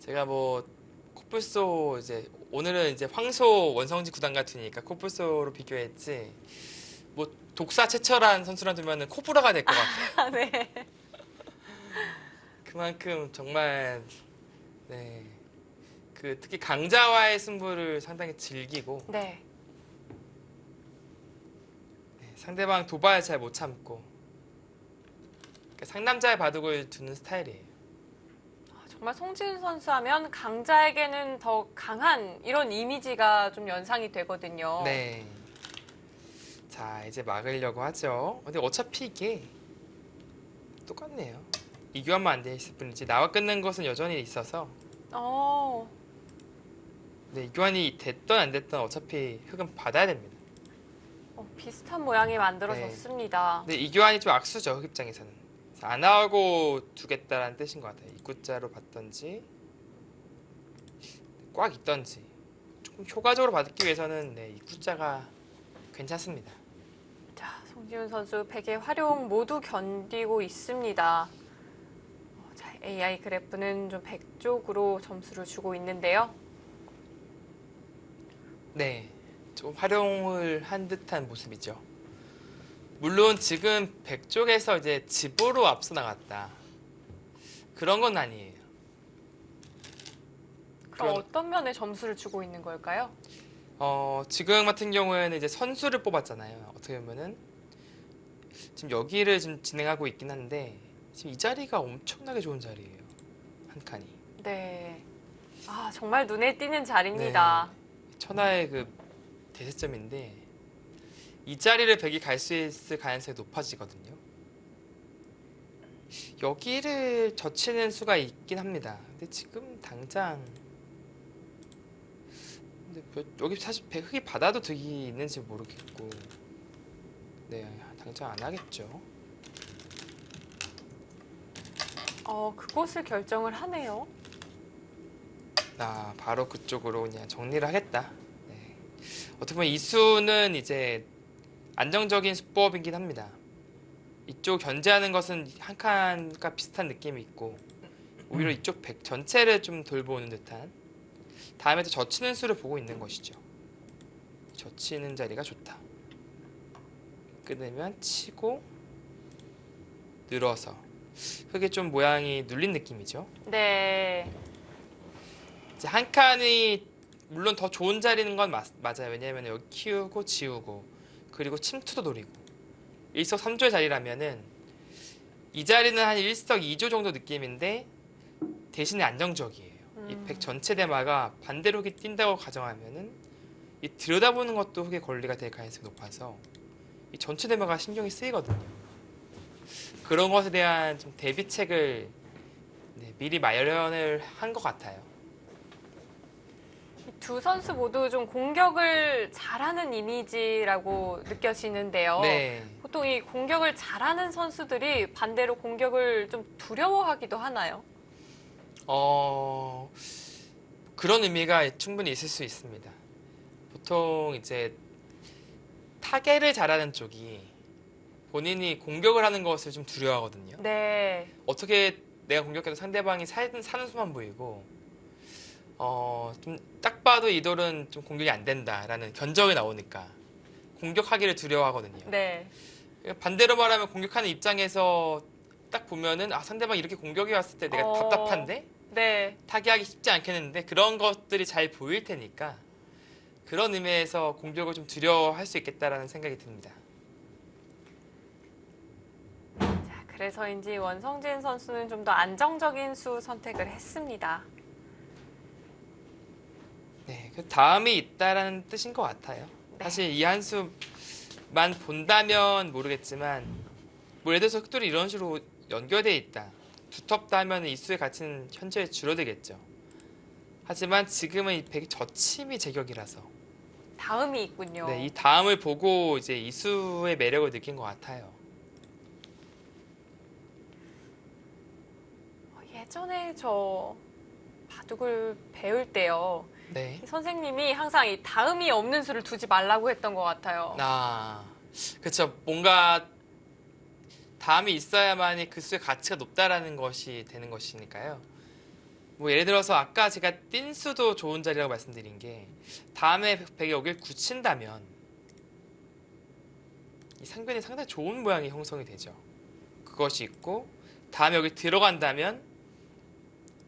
제가 뭐 코뿔소 이제 오늘은 이제 황소 원성지 구단 같으니까 코뿔소로 비교했지. 뭐 독사 최철한 선수랑 두면은 코브라가 될 것 같아요. 네. 그만큼 정말 네. 그 특히 강자와의 승부를 상당히 즐기고 네. 상대방 도발 잘 못 참고 그러니까 상남자의 바둑을 두는 스타일이에요. 정말 송지훈 선수 하면 강자에게는 더 강한 이런 이미지가 좀 연상이 되거든요. 네. 자, 이제 막으려고 하죠. 근데 어차피 이게 똑같네요. 이교환만 안 돼 있을 뿐이지 나와 끊는 것은 여전히 있어서 네, 이교환이 됐던 안 됐던 어차피 흙은 받아야 됩니다. 비슷한 모양이 만들어졌습니다. 근데 이교환이 좀 악수죠, 흙 입장에서는. 그래서 안 하고 두겠다라는 뜻인 것 같아요. 입구자로 받던지 꽉 있던지 조금 효과적으로 받기 위해서는 네, 입구자가 괜찮습니다. 자, 송지훈 선수 100의 활용 모두 견디고 있습니다. 자, AI 그래프는 좀 100 쪽으로 점수를 주고 있는데요. 네, 좀 활용을 한 듯한 모습이죠. 물론 지금 100 쪽에서 이제 집으로 앞서 나갔다. 그런 건 아니에요. 그럼 어떤 면에 점수를 주고 있는 걸까요? 지금 같은 경우에는 이제 선수를 뽑았잖아요. 어떻게 보면은 지금 여기를 지금 진행하고 있긴 한데 지금 이 자리가 엄청나게 좋은 자리예요. 한 칸이. 네. 정말 눈에 띄는 자리입니다. 네, 천하의 그 대세점인데 이 자리를 백이 갈 수 있을 가능성이 높아지거든요. 여기를 젖히는 수가 있긴 합니다. 근데 지금 당장 근데 여기 사실 흙이 바다도 득이 있는지 모르겠고 네 당장 안 하겠죠. 그곳을 결정을 하네요. 나 바로 그쪽으로 그냥 정리를 하겠다. 네. 어떻게 보면 이 수는 이제 안정적인 수법이긴 합니다. 이쪽 견제하는 것은 한 칸과 비슷한 느낌이 있고 오히려 이쪽 백 전체를 좀 돌보는 듯한 다음에 또 젖히는 수를 보고 있는 것이죠. 젖히는 자리가 좋다. 끊으면 치고 늘어서 흙에 좀 모양이 눌린 느낌이죠. 네. 이제 한 칸이 물론 더 좋은 자리는 건 맞아요. 왜냐하면 여기 키우고 지우고 그리고 침투도 노리고 일석삼조의 자리라면은 이 자리는 한 일석이조 정도 느낌인데 대신에 안정적이에요. 이 백 전체 대마가 반대로 흙이 뛴다고 가정하면은 이 들여다보는 것도 흙의 권리가 될 가능성이 높아서 이 전체 대마가 신경이 쓰이거든요. 그런 것에 대한 좀 대비책을 미리 마련을 한 것 같아요. 이 두 선수 모두 좀 공격을 잘하는 이미지라고 느껴지는데요. 네. 보통 이 공격을 잘하는 선수들이 반대로 공격을 좀 두려워하기도 하나요? 그런 의미가 충분히 있을 수 있습니다. 보통 이제 타겟을 잘하는 쪽이 본인이 공격을 하는 것을 좀 두려워하거든요. 네. 어떻게 내가 공격해도 상대방이 사는 수만 보이고 좀 딱 봐도 이 돌은 좀 공격이 안 된다라는 견적이 나오니까 공격하기를 두려워하거든요. 네. 반대로 말하면 공격하는 입장에서 딱 보면은 상대방이 이렇게 공격이 왔을 때 내가 답답한데 네. 타개하기 쉽지 않겠는데 그런 것들이 잘 보일 테니까 그런 의미에서 공격을 좀 두려워할 수 있겠다라는 생각이 듭니다. 자, 그래서인지 원성진 선수는 좀 더 안정적인 수 선택을 했습니다. 네, 그 다음이 있다라는 뜻인 것 같아요. 네. 사실 이 한 수만 본다면 모르겠지만 뭐 예를 들어서 흑돌이 이런 식으로 연결돼 있다. 두텁다 하면 이 수의 가치는 현저히 줄어들겠죠. 하지만 지금은 이 백이 저침이 제격이라서 다음이 있군요. 네, 이 다음을 보고 이제 이 수의 매력을 느낀 것 같아요. 예전에 저 바둑을 배울 때요. 네. 선생님이 항상 이 다음이 없는 수를 두지 말라고 했던 것 같아요. 그렇죠. 뭔가 다음이 있어야만이 그 수의 가치가 높다라는 것이 되는 것이니까요. 뭐 예를 들어서 아까 제가 띈 수도 좋은 자리라고 말씀드린 게 다음에 백이 여길 굳힌다면 이 상변이 상당히 좋은 모양이 형성이 되죠. 그것이 있고 다음에 여기 들어간다면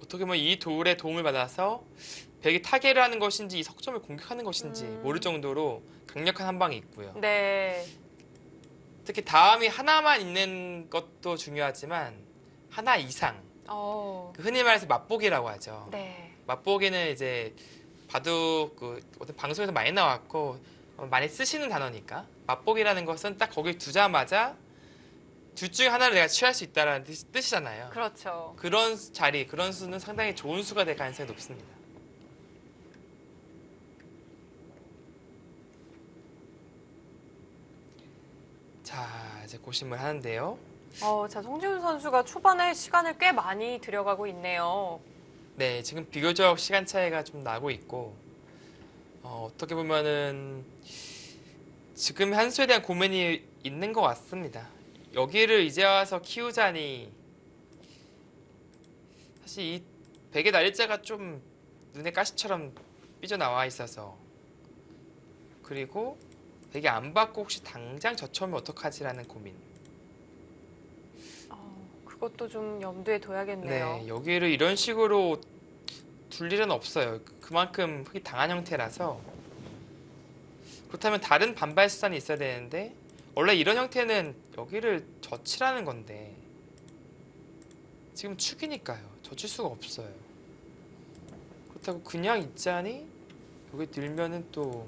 어떻게 보면 이 돌의 도움을 받아서 백이 타개를 하는 것인지 이 석점을 공격하는 것인지 모를 정도로 강력한 한 방이 있고요. 네. 특히 다음이 하나만 있는 것도 중요하지만 하나 이상 흔히 말해서 맛보기라고 하죠. 네. 맛보기는 이제 바둑 어떤 방송에서 많이 나왔고 많이 쓰시는 단어니까 맛보기라는 것은 딱 거길 두자마자 둘 중에 하나를 내가 취할 수 있다는 뜻이잖아요. 그렇죠. 그런 자리, 그런 수는 상당히 좋은 수가 될 가능성이 높습니다. 자, 이제 고심을 하는데요. 자, 송지훈 선수가 초반에 시간을 꽤 많이 들여가고 있네요. 네, 지금 비교적 시간 차이가 좀 나고 있고 어떻게 보면은 지금 한 수에 대한 고민이 있는 것 같습니다. 여기를 이제 와서 키우자니 사실 이 백의 날짜가 좀 눈에 가시처럼 삐져나와 있어서 그리고 백이 안 받고 혹시 당장 저쳐오면 어떡하지라는 고민. 그것도 좀 염두에 둬야겠네요. 네, 여기를 이런 식으로 둘 일은 없어요. 그만큼 흙이 당한 형태라서 그렇다면 다른 반발 수단이 있어야 되는데 원래 이런 형태는 여기를 젖히라는 건데 지금 축이니까요. 젖힐 수가 없어요. 그렇다고 그냥 있자니 여기 들면은 또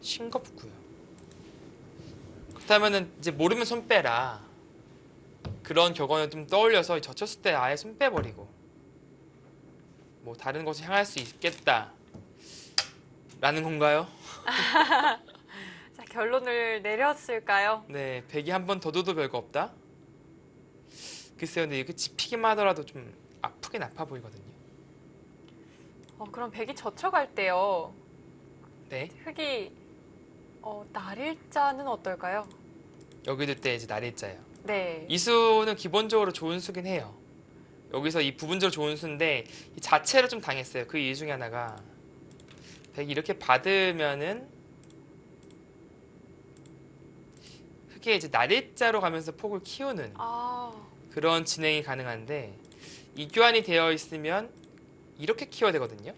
싱겁고요. 그렇다면은 이제 모르면 손 빼라. 그런 격언을 좀 떠올려서 젖혔을 때 아예 손 빼버리고 뭐 다른 곳을 향할 수 있겠다 라는 건가요? 자, 결론을 내렸을까요? 네, 백이 한 번 더 둬도 별거 없다? 글쎄요, 근데 이렇게 짚히기만 하더라도 좀 아프긴 아파 보이거든요. 그럼 백이 젖혀갈 때요. 네, 흙이 날일자는 어떨까요? 여기 둘 때 이제 날일자예요. 네. 이 수는 기본적으로 좋은 수긴 해요. 여기서 이 부분적으로 좋은 수인데 이 자체로 좀 당했어요. 그 이유 중에 하나가 백이 이렇게 받으면은 흙에 이제 날일자로 가면서 폭을 키우는 아, 그런 진행이 가능한데 이교환이 되어 있으면 이렇게 키워야 되거든요.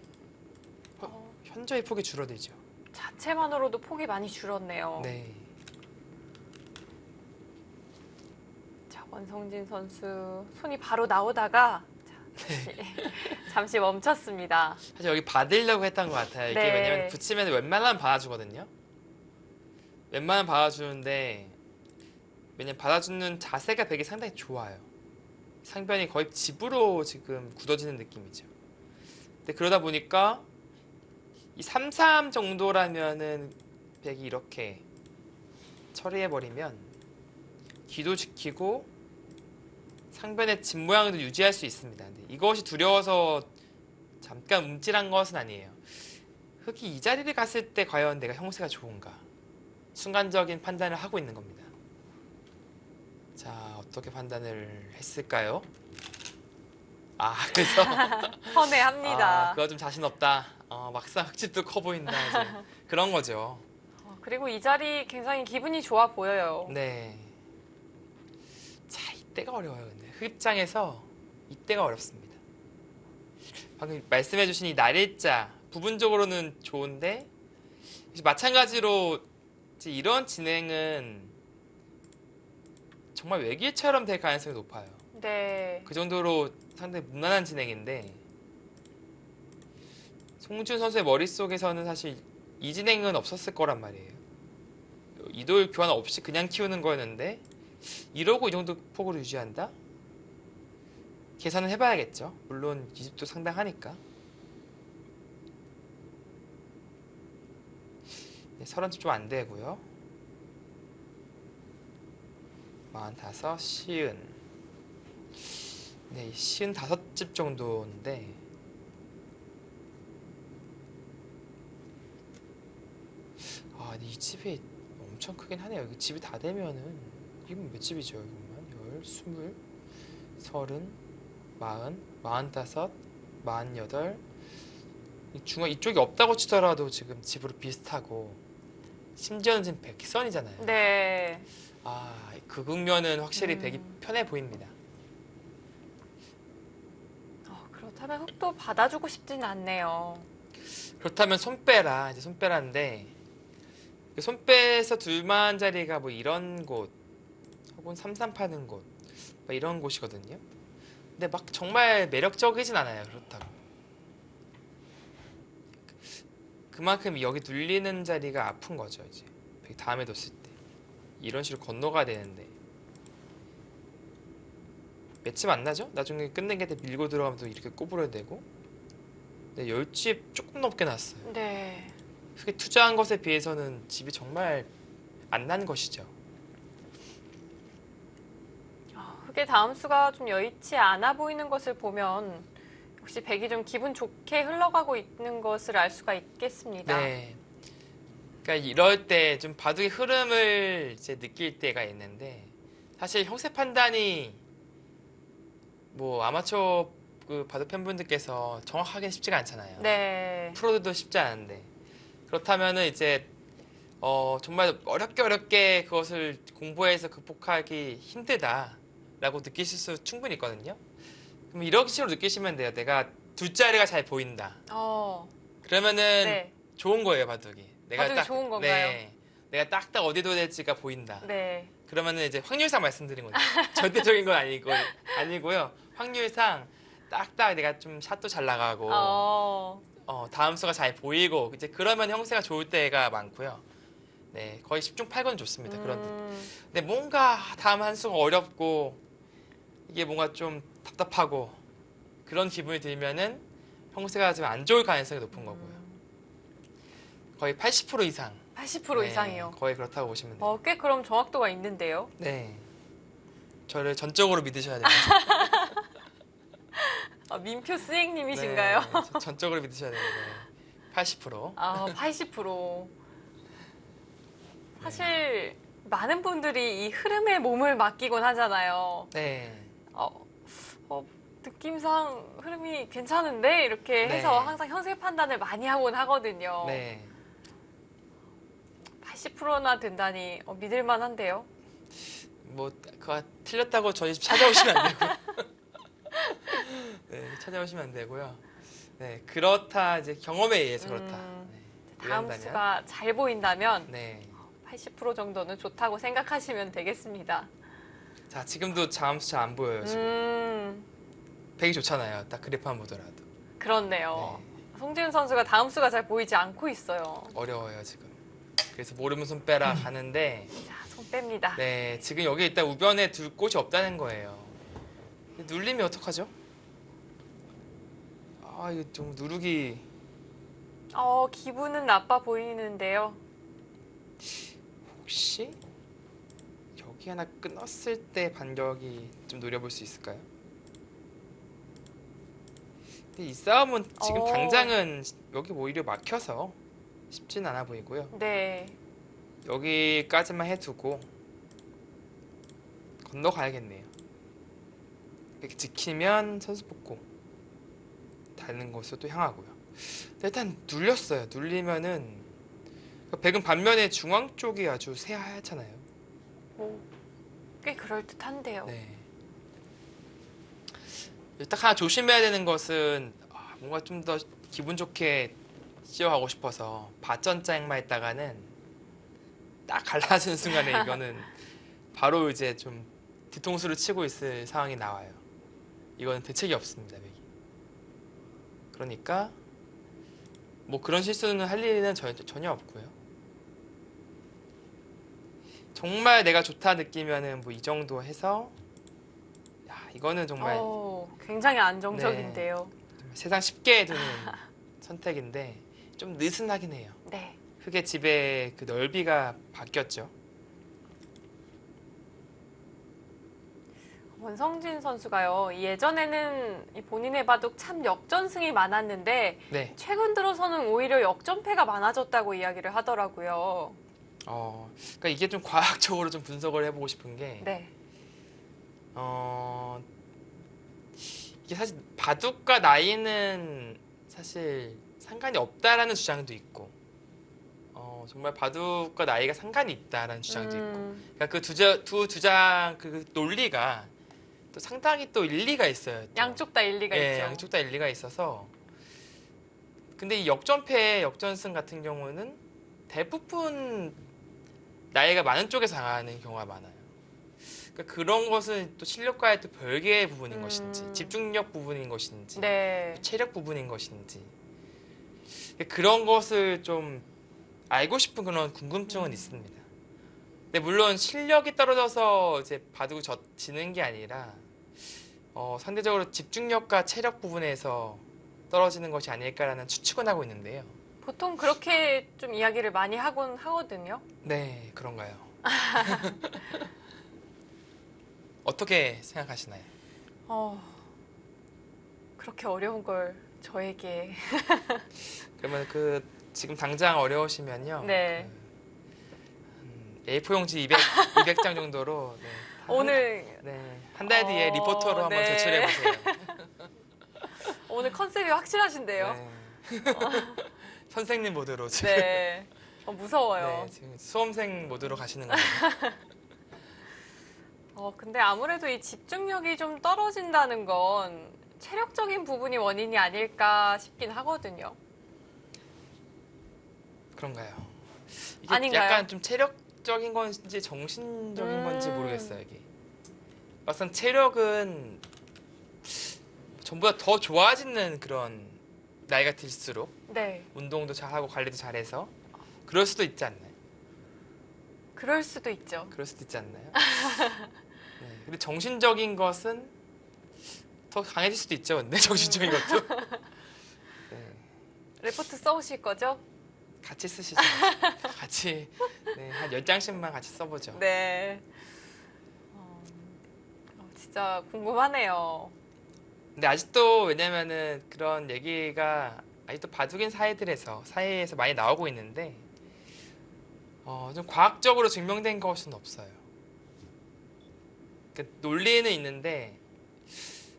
현저히 폭이 줄어들죠. 자체만으로도 폭이 많이 줄었네요. 네. 자, 원성진 선수 손이 바로 나오다가 잠시 멈췄습니다. 사실 여기 받으려고 했던 것 같아요. 이게 네. 왜냐면 붙이면 웬만하면 받아주거든요. 웬만하면 받아주는데 왜냐면 받아주는 자세가 백이 상당히 좋아요. 상변이 거의 집으로 지금 굳어지는 느낌이죠. 근데 그러다 보니까 이 3-3 정도라면은 백이 이렇게 처리해버리면 귀도 지키고 상변의 집 모양도 유지할 수 있습니다. 근데 이것이 두려워서 잠깐 움찔한 것은 아니에요. 흙이 이 자리를 갔을 때 과연 내가 형세가 좋은가? 순간적인 판단을 하고 있는 겁니다. 자, 어떻게 판단을 했을까요? 그래서 선회합니다. 그거 좀 자신 없다. 막상 흙집도 커 보인다. 이제 그런 거죠. 그리고 이 자리 굉장히 기분이 좋아 보여요. 네. 자, 이때가 어려워요. 근데 흙 입장에서 이때가 어렵습니다. 방금 말씀해주신 이 날일자 부분적으로는 좋은데 마찬가지로 이제 이런 진행은 정말 외길처럼 될 가능성이 높아요. 네. 그 정도로 상당히 무난한 진행인데 송준 선수의 머릿속에서는 사실 이 진행은 없었을 거란 말이에요. 이돌 교환 없이 그냥 키우는 거였는데 이러고 이 정도 폭으로 유지한다? 계산은 해봐야겠죠. 물론 이 집도 상당하니까. 네, 30집 좀 안 되고요. 45, 시은. 네, 시은 5집 정도인데 근데 이 집이 엄청 크긴 하네요. 여기 집이 다 되면은 이건 몇 집이죠? 이것만 10, 20, 30, 40, 45, 48 중간 이쪽이 없다고 치더라도 지금 집으로 비슷하고 심지어는 지금 백선이잖아요. 네. 그 국면은 확실히 백이 편해 보입니다. 그렇다면 흙도 받아주고 싶진 않네요. 그렇다면 손 빼라. 이제 손 빼라인데 손 빼서 둘만 자리가 뭐 이런 곳 혹은 3-3 파는 곳 뭐 이런 곳이거든요. 근데 막 정말 매력적이진 않아요. 그렇다고. 그만큼 여기 눌리는 자리가 아픈 거죠. 이제 다음에 뒀을 때 이런 식으로 건너가야 되는데 맷집 안 나죠? 나중에 끝낸 게 밀고 들어가면 또 이렇게 꼬부려야 되고. 네, 10집 조금 넘게 났어요. 네. 흙에 투자한 것에 비해서는 집이 정말 안 난 것이죠. 흙의 다음 수가 좀 여의치 않아 보이는 것을 보면 역시 백이 좀 기분 좋게 흘러가고 있는 것을 알 수가 있겠습니다. 네. 그러니까 이럴 때 좀 바둑의 흐름을 이제 느낄 때가 있는데 사실 형세 판단이 뭐 아마추어 그 바둑 팬분들께서 정확하게 쉽지가 않잖아요. 네. 프로들도 쉽지 않은데 그렇다면은 이제 정말 어렵게 그것을 공부해서 극복하기 힘들다라고 느끼실 수 충분히 있거든요. 그럼 이런 식으로 느끼시면 돼요. 내가 둘자리가 잘 보인다. 그러면은 네. 좋은 거예요, 바둑이. 바둑이 좋은 건가요? 네, 내가 딱딱 어디 둬야 될지가 보인다. 네. 그러면은 이제 확률상 말씀드린 거죠. 절대적인 건 아니고요. 확률상 딱딱 내가 좀 샷도 잘 나가고 다음 수가 잘 보이고 이제 그러면 형세가 좋을 때가 많고요. 네, 거의 10중 8건 좋습니다. 그런데 근데 뭔가 다음 한 수가 어렵고 이게 뭔가 좀 답답하고 그런 기분이 들면은 형세가 좀 안 좋을 가능성이 높은 거고요. 거의 80% 이상. 80% 이상이요. 거의 그렇다고 보시면 돼요. 꽤 그럼 정확도가 있는데요. 네. 저를 전적으로 믿으셔야 됩니다. 민표 스님이신가요? 네, 전적으로 믿으셔야 됩니다. 80%. 80%. 사실 많은 분들이 이 흐름에 몸을 맡기곤 하잖아요. 네. 느낌상 흐름이 괜찮은데 이렇게 해서 네. 항상 현세 판단을 많이 하곤 하거든요. 네. 80%나 된다니 믿을만 한데요. 뭐 그거 틀렸다고 저희 집 찾아오시면 안 되고요. 네, 찾아오시면 안 되고요. 네, 그렇다 이제 경험에 의해서 그렇다. 네, 다음 이런다면. 수가 잘 보인다면 네. 80% 정도는 좋다고 생각하시면 되겠습니다. 자, 지금도 자음수 잘 안 보여요. 지금 100이 좋잖아요. 딱 그래프만 보더라도. 그렇네요. 네. 송지훈 선수가 다음 수가 잘 보이지 않고 있어요. 어려워요 지금. 그래서 모르면 손 빼라 가는데. 자, 손 뺍니다. 네, 지금 여기 일단 우변에 둘 곳이 없다는 거예요. 눌리면 어떡하죠? 이거 좀 누르기. 기분은 나빠 보이는데요. 혹시 여기 하나 끊었을 때 반격이 좀 노려볼 수 있을까요? 근데 이 싸움은 지금 당장은 여기 오히려 막혀서 쉽진 않아 보이고요. 네. 여기까지만 해두고 건너가야겠네요. 이렇게 지키면 선수 뽑고 다른 곳으로 또 향하고요. 일단 눌렸어요. 눌리면은 백은 반면에 중앙 쪽이 아주 새하얗잖아요. 꽤 그럴듯한데요. 네. 딱 하나 조심해야 되는 것은 뭔가 좀 더 기분 좋게 씌워가고 싶어서 밭전짱만 했다가는 딱 갈라지는 순간에 이거는 바로 이제 좀 뒤통수를 치고 있을 상황이 나와요. 이거는 대책이 없습니다. 백이. 그러니까 뭐 그런 실수는 할 일은 전혀 없고요. 정말 내가 좋다 느끼면은 뭐 이 정도 해서 이거는 정말 굉장히 안정적인데요. 세상 쉽게 드는 선택인데 좀 느슨하긴 해요. 네. 흙의 집의 그 넓이가 바뀌었죠. 원성진 선수가요. 예전에는 이 본인의 바둑 참 역전승이 많았는데 네. 최근 들어서는 오히려 역전패가 많아졌다고 이야기를 하더라고요. 그러니까 이게 좀 과학적으로 좀 분석을 해보고 싶은 게 네. 이게 사실 바둑과 나이는 사실 상관이 없다라는 주장도 있고 정말 바둑과 나이가 상관이 있다라는 주장도 있고 그러니까 그 두 주장 그 논리가 또 상당히 또 일리가 있어요. 또. 양쪽 다 일리가 있죠. 양쪽 다 일리가 있어서 근데 이 역전패, 역전승 같은 경우는 대부분 나이가 많은 쪽에서 당하는 경우가 많아요. 그러니까 그런 것은 또 실력과의 또 별개의 부분인 것인지 집중력 부분인 것인지 네. 체력 부분인 것인지 그런 것을 좀 알고 싶은 그런 궁금증은 있습니다. 근데 물론 실력이 떨어져서 이제 바둑을 지는 게 아니라 상대적으로 집중력과 체력 부분에서 떨어지는 것이 아닐까라는 추측은 하고 있는데요. 보통 그렇게 좀 이야기를 많이 하곤 하거든요. 네, 그런가요? 어떻게 생각하시나요? 그렇게 어려운 걸 저에게. 그러면 지금 당장 어려우시면요. 네. A4 용지 200장 정도로 오늘 한 달 뒤에 리포터로 한번 제출해 보세요. 오늘 컨셉이 확실하신데요. 네. 선생님 모드로 지금. 네. 무서워요. 네, 지금 수험생 모드로 가시는 거예요. 근데 아무래도 이 집중력이 좀 떨어진다는 건 체력적인 부분이 원인이 아닐까 싶긴 하거든요. 그런가요? 이게 아닌가요? 약간 좀 체력적인 건지 정신적인 건지 모르겠어요. 이게. 막상 체력은 전보다 더 좋아지는 그런 나이가 들수록 네. 운동도 잘하고 관리도 잘해서 그럴 수도 있지 않나요? 그럴 수도 있죠. 그럴 수도 있지 않나요? 네. 근데 정신적인 것은 더 강해질 수도 있죠. 근데 정신적인 것도. 네. 레포트 써오실 거죠? 같이 쓰시죠. 같이 네, 한 10장씩만 같이 써보죠. 네. 진짜 궁금하네요. 근데 아직도 왜냐면은 그런 얘기가 아직도 바둑인 사이에서 많이 나오고 있는데 좀 과학적으로 증명된 것은 없어요. 그 논리는 있는데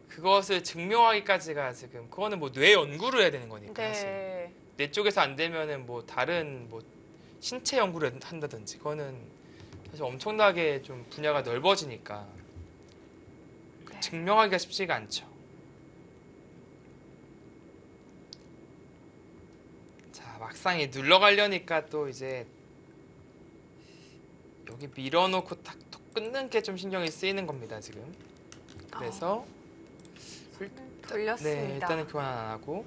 그것을 증명하기까지가 지금 그거는 뭐 뇌 연구를 해야 되는 거니까 사실. 네. 뇌 쪽에서 안 되면은 뭐 다른 뭐 신체 연구를 한다든지 그거는 사실 엄청나게 좀 분야가 넓어지니까 네. 증명하기가 쉽지가 않죠. 자, 막상 이 눌러가려니까 또 이제 여기 밀어놓고 탁 끊는 게 좀 신경이 쓰이는 겁니다, 지금. 그래서 돌렸습니다. 네, 일단은 교환 안 하고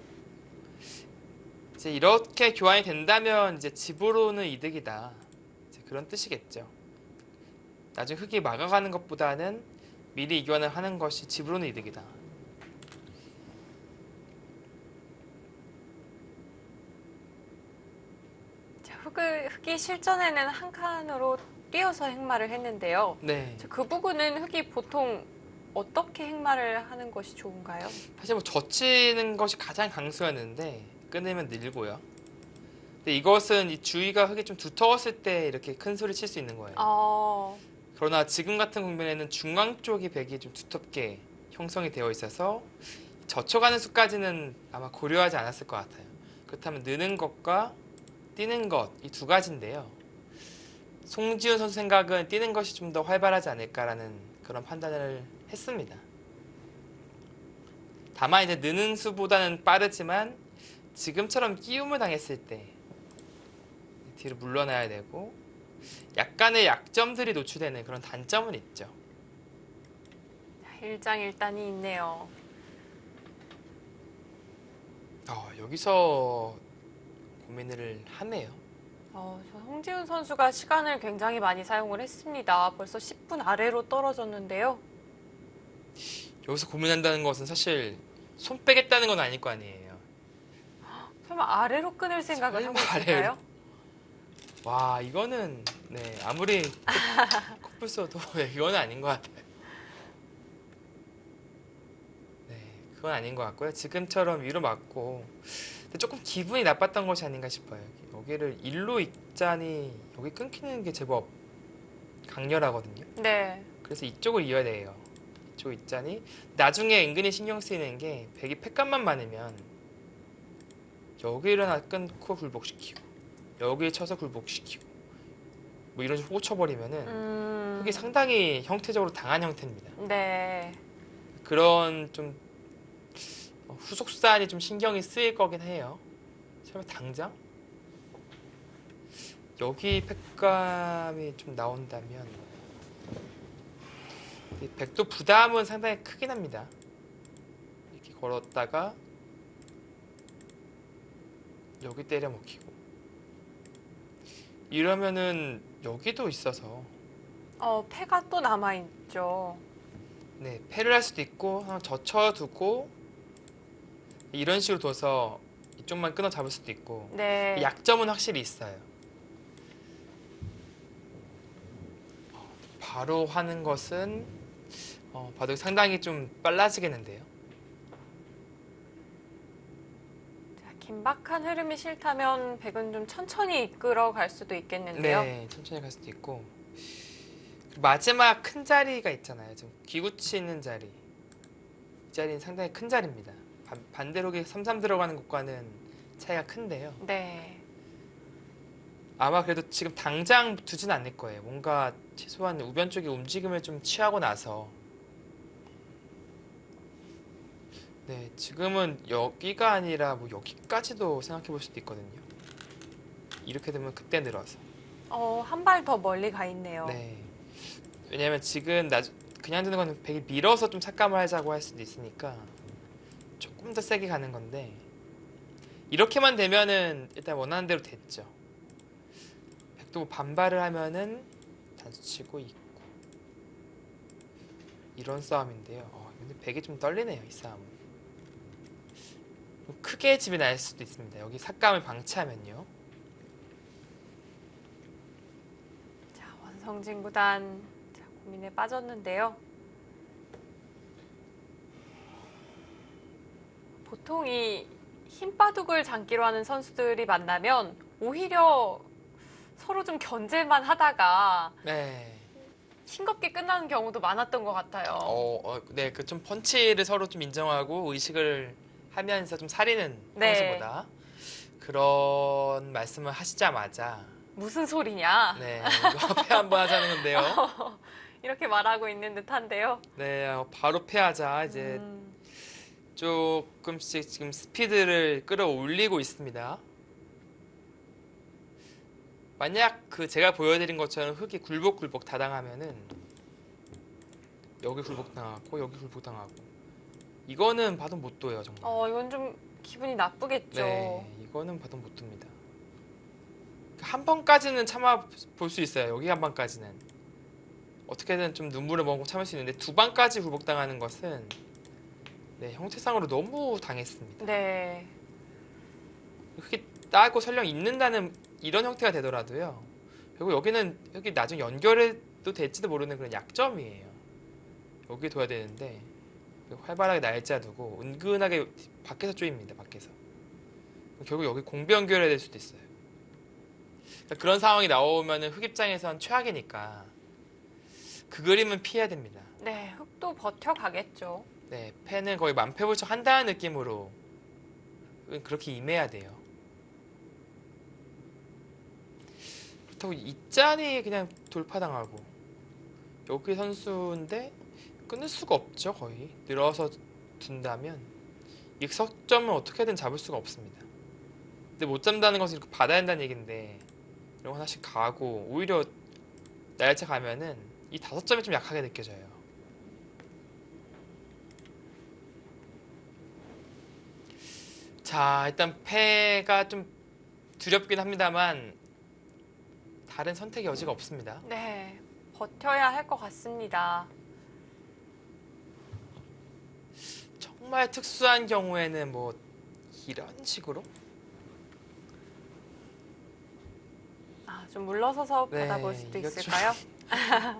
이제 이렇게 교환이 된다면 이제 집으로는 이득이다. 이제 그런 뜻이겠죠. 나중에 흙이 막아가는 것보다는 미리 이교환을 하는 것이 집으로는 이득이다. 자, 흙이 실전에는 한 칸으로 뛰어서 행마를 했는데요. 네. 그 부분은 흙이 보통 어떻게 행마를 하는 것이 좋은가요? 사실 뭐 젖히는 것이 가장 강수였는데 끊으면 늘고요. 근데 이것은 이 주위가 흙이 좀 두터웠을 때 이렇게 큰 소리 칠 수 있는 거예요. 그러나 지금 같은 국면에는 중앙 쪽이 백이 좀 두텁게 형성이 되어 있어서 젖혀가는 수까지는 아마 고려하지 않았을 것 같아요. 그렇다면 느는 것과 뛰는 것 이 두 가지인데요. 송지훈 선수 생각은 뛰는 것이 좀 더 활발하지 않을까라는 그런 판단을 했습니다. 다만 이제 느는 수보다는 빠르지만 지금처럼 끼움을 당했을 때 뒤로 물러나야 되고 약간의 약점들이 노출되는 그런 단점은 있죠. 일장일단이 있네요. 여기서 고민을 하네요. 송지훈 선수가 시간을 굉장히 많이 사용을 했습니다. 벌써 10분 아래로 떨어졌는데요. 여기서 고민한다는 것은 사실 손 빼겠다는 건 아닐 거 아니에요. 설마 아래로 끊을 생각을 하고 설마 있을까요? 와, 이거는 네, 아무리 코뿔 써도 이거는 아닌 것 같아요. 네, 그건 아닌 것 같고요. 지금처럼 위로 맞고 근데 조금 기분이 나빴던 것이 아닌가 싶어요. 여기를 일로 있자니 여기 끊기는 게 제법 강렬하거든요. 네. 그래서 이쪽을 이어야 돼요. 이쪽 있자니 나중에 은근히 신경 쓰이는 게 백이 팩감만 많으면 여기를 하나 끊고 굴복시키고 여기 쳐서 굴복시키고 뭐 이런 식으로 꽂혀버리면은 그게 상당히 형태적으로 당한 형태입니다. 네. 그런 좀 후속사안이 좀 신경이 쓰일 거긴 해요. 설마 당장 여기 팩감이 좀 나온다면 이 백도 부담은 상당히 크긴 합니다. 이렇게 걸었다가 여기 때려 먹히고 이러면은 여기도 있어서 패가 또 남아있죠. 네, 패를 할 수도 있고 한번 젖혀두고 이런 식으로 둬서 이쪽만 끊어 잡을 수도 있고 네. 약점은 확실히 있어요. 바로 하는 것은 바둑이 상당히 좀 빨라지겠는데요. 긴박한 흐름이 싫다면 백은 좀 천천히 이끌어 갈 수도 있겠는데요. 네, 천천히 갈 수도 있고 마지막 큰 자리가 있잖아요. 좀 기구치는 자리. 이 자리는 상당히 큰 자리입니다. 반대로 3-3 들어가는 것과는 차이가 큰데요. 네. 아마 그래도 지금 당장 두진 않을 거예요. 뭔가 최소한 우변 쪽에 움직임을 좀 취하고 나서 네, 지금은 여기가 아니라 뭐 여기까지도 생각해 볼 수도 있거든요. 이렇게 되면 그때 늘어서. 한 발 더 멀리 가 있네요. 네. 왜냐면 지금 그냥 드는 거는 백이 밀어서 좀 삭감을 하자고 할 수도 있으니까 조금 더 세게 가는 건데 이렇게만 되면은 일단 원하는 대로 됐죠. 백도 반발을 하면은 단수 치고 있고 이런 싸움인데요. 근데 백이 좀 떨리네요, 이 싸움은. 좀 크게 집이 날 수도 있습니다. 여기 삭감을 방치하면요. 자, 원성진 구단 자, 고민에 빠졌는데요. 보통 이 힘바둑을 장기로 하는 선수들이 만나면 오히려 서로 좀 견제만 하다가 네. 싱겁게 끝나는 경우도 많았던 것 같아요. 네, 그 좀 펀치를 서로 좀 인정하고 의식을 하면서 좀 살리는 네. 평소보다 그런 말씀을 하시자마자 무슨 소리냐? 네, 이거 패 한번 하자는 건데요. 이렇게 말하고 있는 듯한데요. 네, 바로 패하자. 이제 조금씩 지금 스피드를 끌어올리고 있습니다. 만약 그 제가 보여드린 것처럼 흙이 굴복굴복 다당하면은 여기 굴복 당하고 여기 굴복 당하고 이거는 봐도 못 둬요 정말. 이건 좀 기분이 나쁘겠죠. 네, 이거는 봐도 못 둡니다. 한 번까지는 참아 볼 수 있어요. 여기 한 번까지는 어떻게든 좀 눈물을 머금고 참을 수 있는데 두 번까지 굴복 당하는 것은 네, 형태상으로 너무 당했습니다. 네. 흙이 따고 설령 있는다는 이런 형태가 되더라도요. 그리고 여기는 여기 나중에 연결해도 될지도 모르는 그런 약점이에요. 여기 둬야 되는데 활발하게 날짜 두고 은근하게 밖에서 쪼입니다. 밖에서. 결국 여기 공비 연결해야 될 수도 있어요. 그러니까 그런 상황이 나오면 흙 입장에선 최악이니까 그 그림은 피해야 됩니다. 네, 흙도 버텨가겠죠. 네, 패는 거의 만패불척 한다는 느낌으로 그렇게 임해야 돼요. 그렇다고 이 짠이 그냥 돌파당하고 여기 선수인데 끊을 수가 없죠. 거의 늘어서 둔다면 이 석점은 어떻게든 잡을 수가 없습니다. 근데 못 잡는다는 것은 이렇게 받아야 한다는 얘기인데 이런 거 하나씩 가고 오히려 날짜 가면은 이 5점이 좀 약하게 느껴져요. 자, 일단 패가 좀 두렵긴 합니다만 다른 선택의 여지가 없습니다. 네, 버텨야 할 것 같습니다. 정말 특수한 경우에는 뭐 이런 식으로 좀 물러서서 네, 받아볼 수도 이거 있을까요?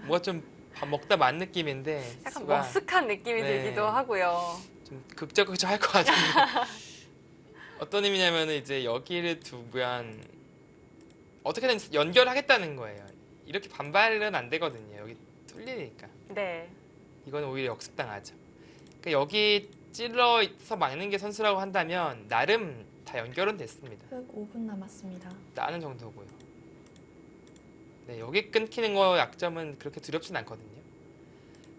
뭐가 좀 밥 먹다 만 느낌인데 약간 수가 머쓱한 느낌이 네. 들기도 하고요. 좀 극적극적 할 것 같은데 어떤 의미냐면은 이제 여기를 두면 어떻게든 연결하겠다는 거예요. 이렇게 반발은 안 되거든요. 여기 뚫리니까. 네. 이건 오히려 역습당하죠. 그러니까 여기 찔러서 막는 게 선수라고 한다면 나름 다 연결은 됐습니다. 흙 5분 남았습니다. 나는 정도고요. 네, 여기 끊기는 거 약점은 그렇게 두렵진 않거든요.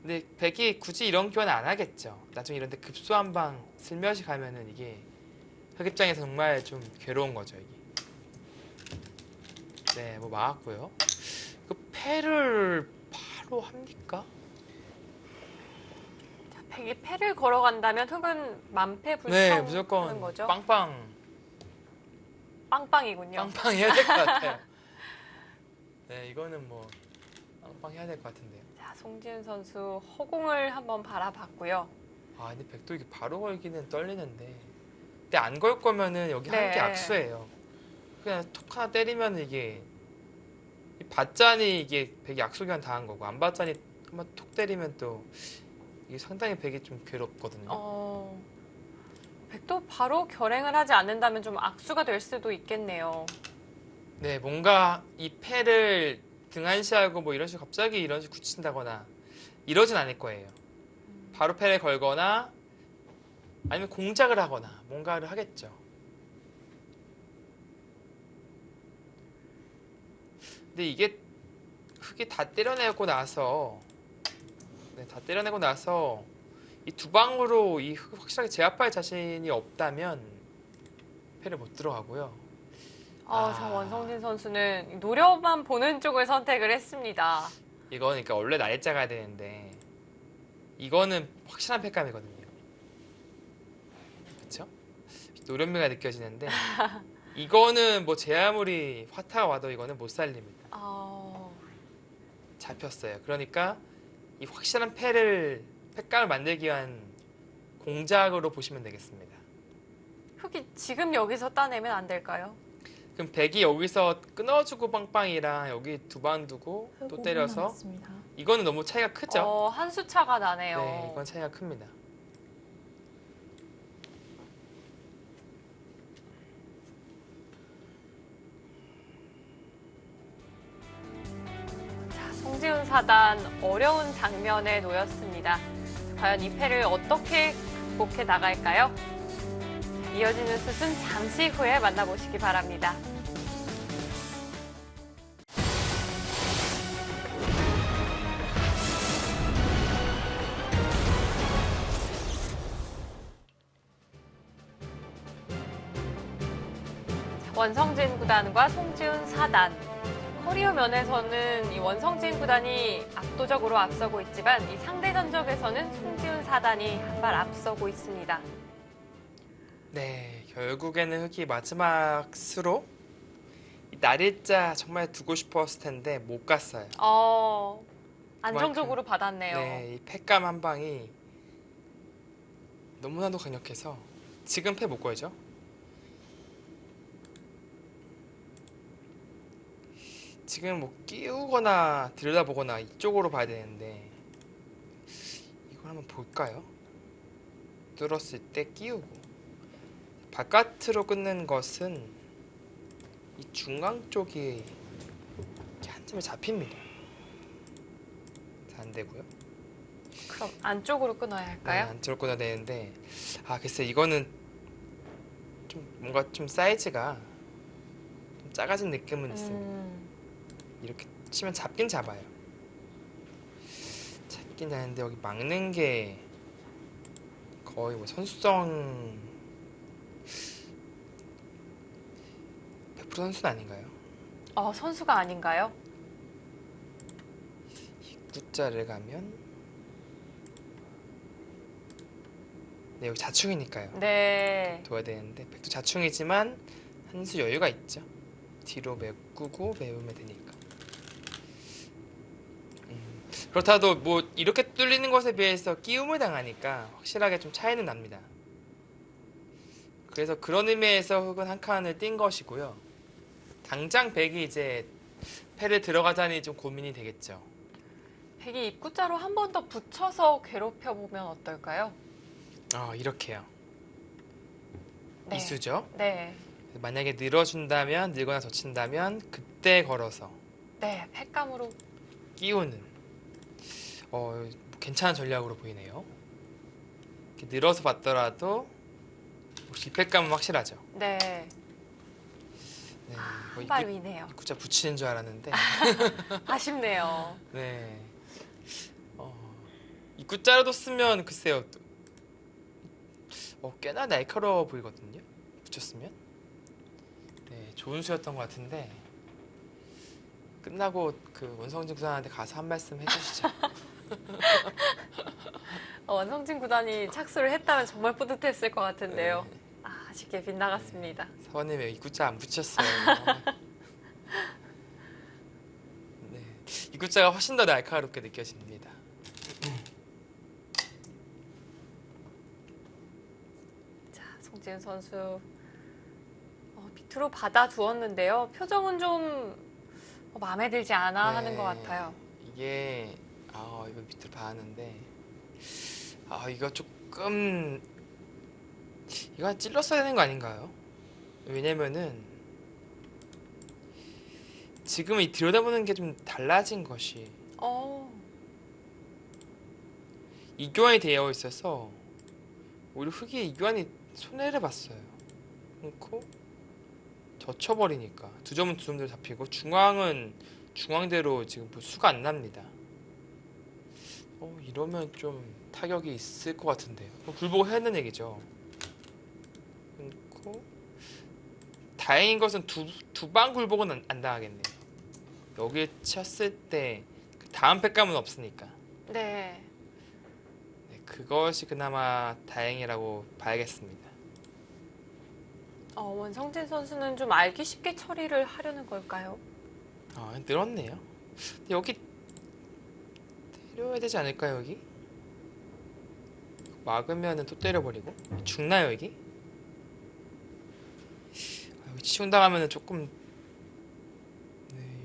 근데 백이 굳이 이런 교환 안 하겠죠. 나중에 이런데 급소 한 방 슬며시 가면은 이게 흑 입장에서 정말 좀 괴로운 거죠. 이게. 네, 뭐 막았고요. 그 패를 바로 합니까? 자, 백이 패를 걸어간다면 흙은 만패불창 네, 하는 무조건 거죠. 빵빵이군요. 빵빵 해야 될 것 같아요. 네, 이거는 뭐 빵빵 해야 될 것 같은데요. 자, 송지훈 선수 허공을 한번 바라봤고요. 아, 근데 백도 이게 바로 걸기는 떨리는데. 근데 안 걸 거면은 여기 네. 한 개 악수예요. 그냥 톡 하나 때리면 이게 이 받자니 이게 백이 악수 교환 당한 거고 안 받자니 한번 톡 때리면 또 이게 상당히 백이 좀 괴롭거든요. 백도 바로 결행을 하지 않는다면 좀 악수가 될 수도 있겠네요. 네, 뭔가 이 패를 등한시하고 뭐 이런 식으로 갑자기 이런 식으로 굳힌다거나 이러진 않을 거예요. 바로 패를 걸거나 아니면 공작을 하거나 뭔가를 하겠죠. 근데 이게 흙이 다 때려내고 나서 다 때려내고 나서 이 두 방으로 이 흙을 확실하게 제압할 자신이 없다면 패를 못 들어가고요. 자, 원성진 선수는 노려만 보는 쪽을 선택을 했습니다. 이거는 그러니까 원래 날짜 가야 되는데 이거는 확실한 패감이거든요. 그렇죠? 노련미가 느껴지는데 이거는 뭐 제 아무리 화타가 와도 이거는 못 살립니다. 잡혔어요. 그러니까 이 확실한 패를 팩감을 만들기 위한 공작으로 보시면 되겠습니다. 흙이 지금 여기서 따내면 안 될까요? 그럼 백이 여기서 끊어주고 빵빵이랑 여기 두 방 두고 또 때려서 남았습니다. 이거는 너무 차이가 크죠? 한 수 차가 나네요. 네, 이건 차이가 큽니다. 자, 송지훈 사단 어려운 장면에 놓였습니다. 과연 이 패를 어떻게 극복해 나갈까요? 이어지는 슛은 잠시 후에 만나보시기 바랍니다. 원성진 구단과 송지훈 사단. 커리어 면에서는 이 원성진 구단이 압도적으로 앞서고 있지만 이 상대 전적에서는 송지훈 사단이 한 발 앞서고 있습니다. 네, 결국에는 흑이 마지막 수로 이 날일자 정말 두고 싶었을 텐데 못 갔어요. 안정적으로 받았네요. 네, 이 팩감 한 방이 너무나도 강력해서 지금 패 못 걸죠? 지금 뭐 끼우거나 들여다보거나 이쪽으로 봐야 되는데 이걸 한번 볼까요? 뚫었을 때 끼우고 바깥으로 끊는 것은 이 중앙 쪽이 이렇게 한 점에 잡힙니다. 안 되고요. 그럼 안쪽으로 끊어야 할까요? 네, 안쪽으로 끊어야 되는데 글쎄 이거는 좀 뭔가 좀 사이즈가 좀 작아진 느낌은 있습니다. 이렇게 치면 잡긴 잡아요. 잡긴 하는데 여기 막는 게 거의 뭐 선수성 100% 선수는 아닌가요? 선수가 아닌가요? 입구자를 가면 네, 여기 자충이니까요. 네. 둬야 되는데 백도 자충이지만 한 수 여유가 있죠. 뒤로 메꾸고 메우면 되니까. 그렇다도 뭐 이렇게 뚫리는 것에 비해서 끼움을 당하니까 확실하게 좀 차이는 납니다. 그래서 그런 의미에서 흑은 한 칸을 띈 것이고요. 당장 백이 이제 패를 들어가자니 좀 고민이 되겠죠. 백이 입구자로 한 번 더 붙여서 괴롭혀 보면 어떨까요? 이렇게요. 네. 이수죠. 네. 만약에 늘어준다면 늘거나 젖힌다면 그때 걸어서 네, 팩감으로. 끼우는 괜찮은 전략으로 보이네요. 이렇게 늘어서 봤더라도 뒷팩감은 확실하죠. 네. 네, 한 발 위네요. 입구자 붙이는 줄 알았는데 아쉽네요. 네. 입구자로도 쓰면 글쎄요. 꽤나 날카로워 보이거든요. 붙였으면. 네, 좋은 수였던 것 같은데 끝나고 그 원성진 구단한테 가서 한 말씀 해주시죠. 원성진 구단이 착수를 했다면 정말 뿌듯했을 것 같은데요. 네. 아쉽게 빗나갔습니다. 사관님 왜 입구자 안 붙였어요? 네, 입구자가 훨씬 더 날카롭게 느껴집니다. 자, 송지훈 선수 밑으로 받아두었는데요. 표정은 좀 마음에 들지 않아 네, 하는 것 같아요. 이게 이거 밑으로 봤는데 이거 조금 이거 찔렀어야 되는 거 아닌가요? 왜냐면은 지금 이 들여다보는 게 좀 달라진 것이 이교환이 되어 있어서 오히려 흙이 이교환이 손해를 봤어요. 그렇고 젖혀버리니까 두 점은 두 점대로 잡히고 중앙은 중앙대로 지금 뭐 수가 안 납니다. 이러면 좀 타격이 있을 것 같은데요. 굴복을 해야 하는 얘기죠. 그리고 다행인 것은 두 방 굴복은 안 당하겠네요. 여기에 쳤을 때 그 다음 팩감은 없으니까. 네. 네, 그것이 그나마 다행이라고 봐야겠습니다. 원성진 선수는 좀 알기 쉽게 처리를 하려는 걸까요? 늘었네요. 근데 여기 때려야 되지 않을까요, 여기? 막으면은 또 때려버리고. 죽나요 여기? 여기 치중당하면은 조금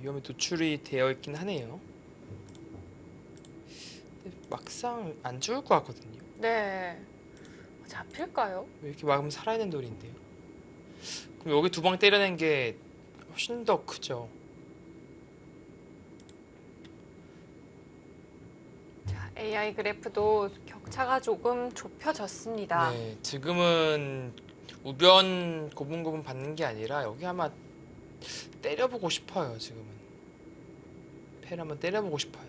위험에 노출이 되어 있긴 하네요. 근데 막상 안 죽을 것 같거든요. 네. 잡힐까요? 왜 이렇게 막으면 살아있는 돌인데요. 그럼 여기 두 방 때려낸 게 훨씬 더 크죠. 자, AI 그래프도 격차가 조금 좁혀졌습니다. 네, 지금은 우변 고분고분 받는 게 아니라 여기 아마 때려보고 싶어요. 지금은 패를 한번 때려보고 싶어요.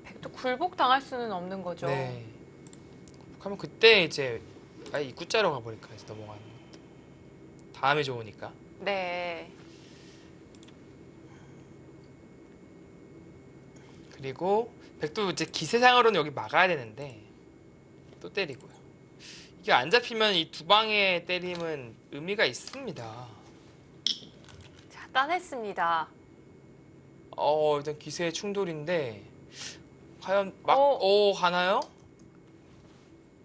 백도 굴복 당할 수는 없는 거죠. 네. 그러면 그때 이제 아예 입구자로 가버릴까 해서 넘어가는 것도. 다음이 좋으니까. 네. 그리고 백도 이제 기세상으로는 여기 막아야 되는데 또 때리고요. 이게 안 잡히면 이 두 방의 때림은 의미가 있습니다. 자, 따냈습니다. 일단 기세의 충돌인데 과연 막 어. 가나요?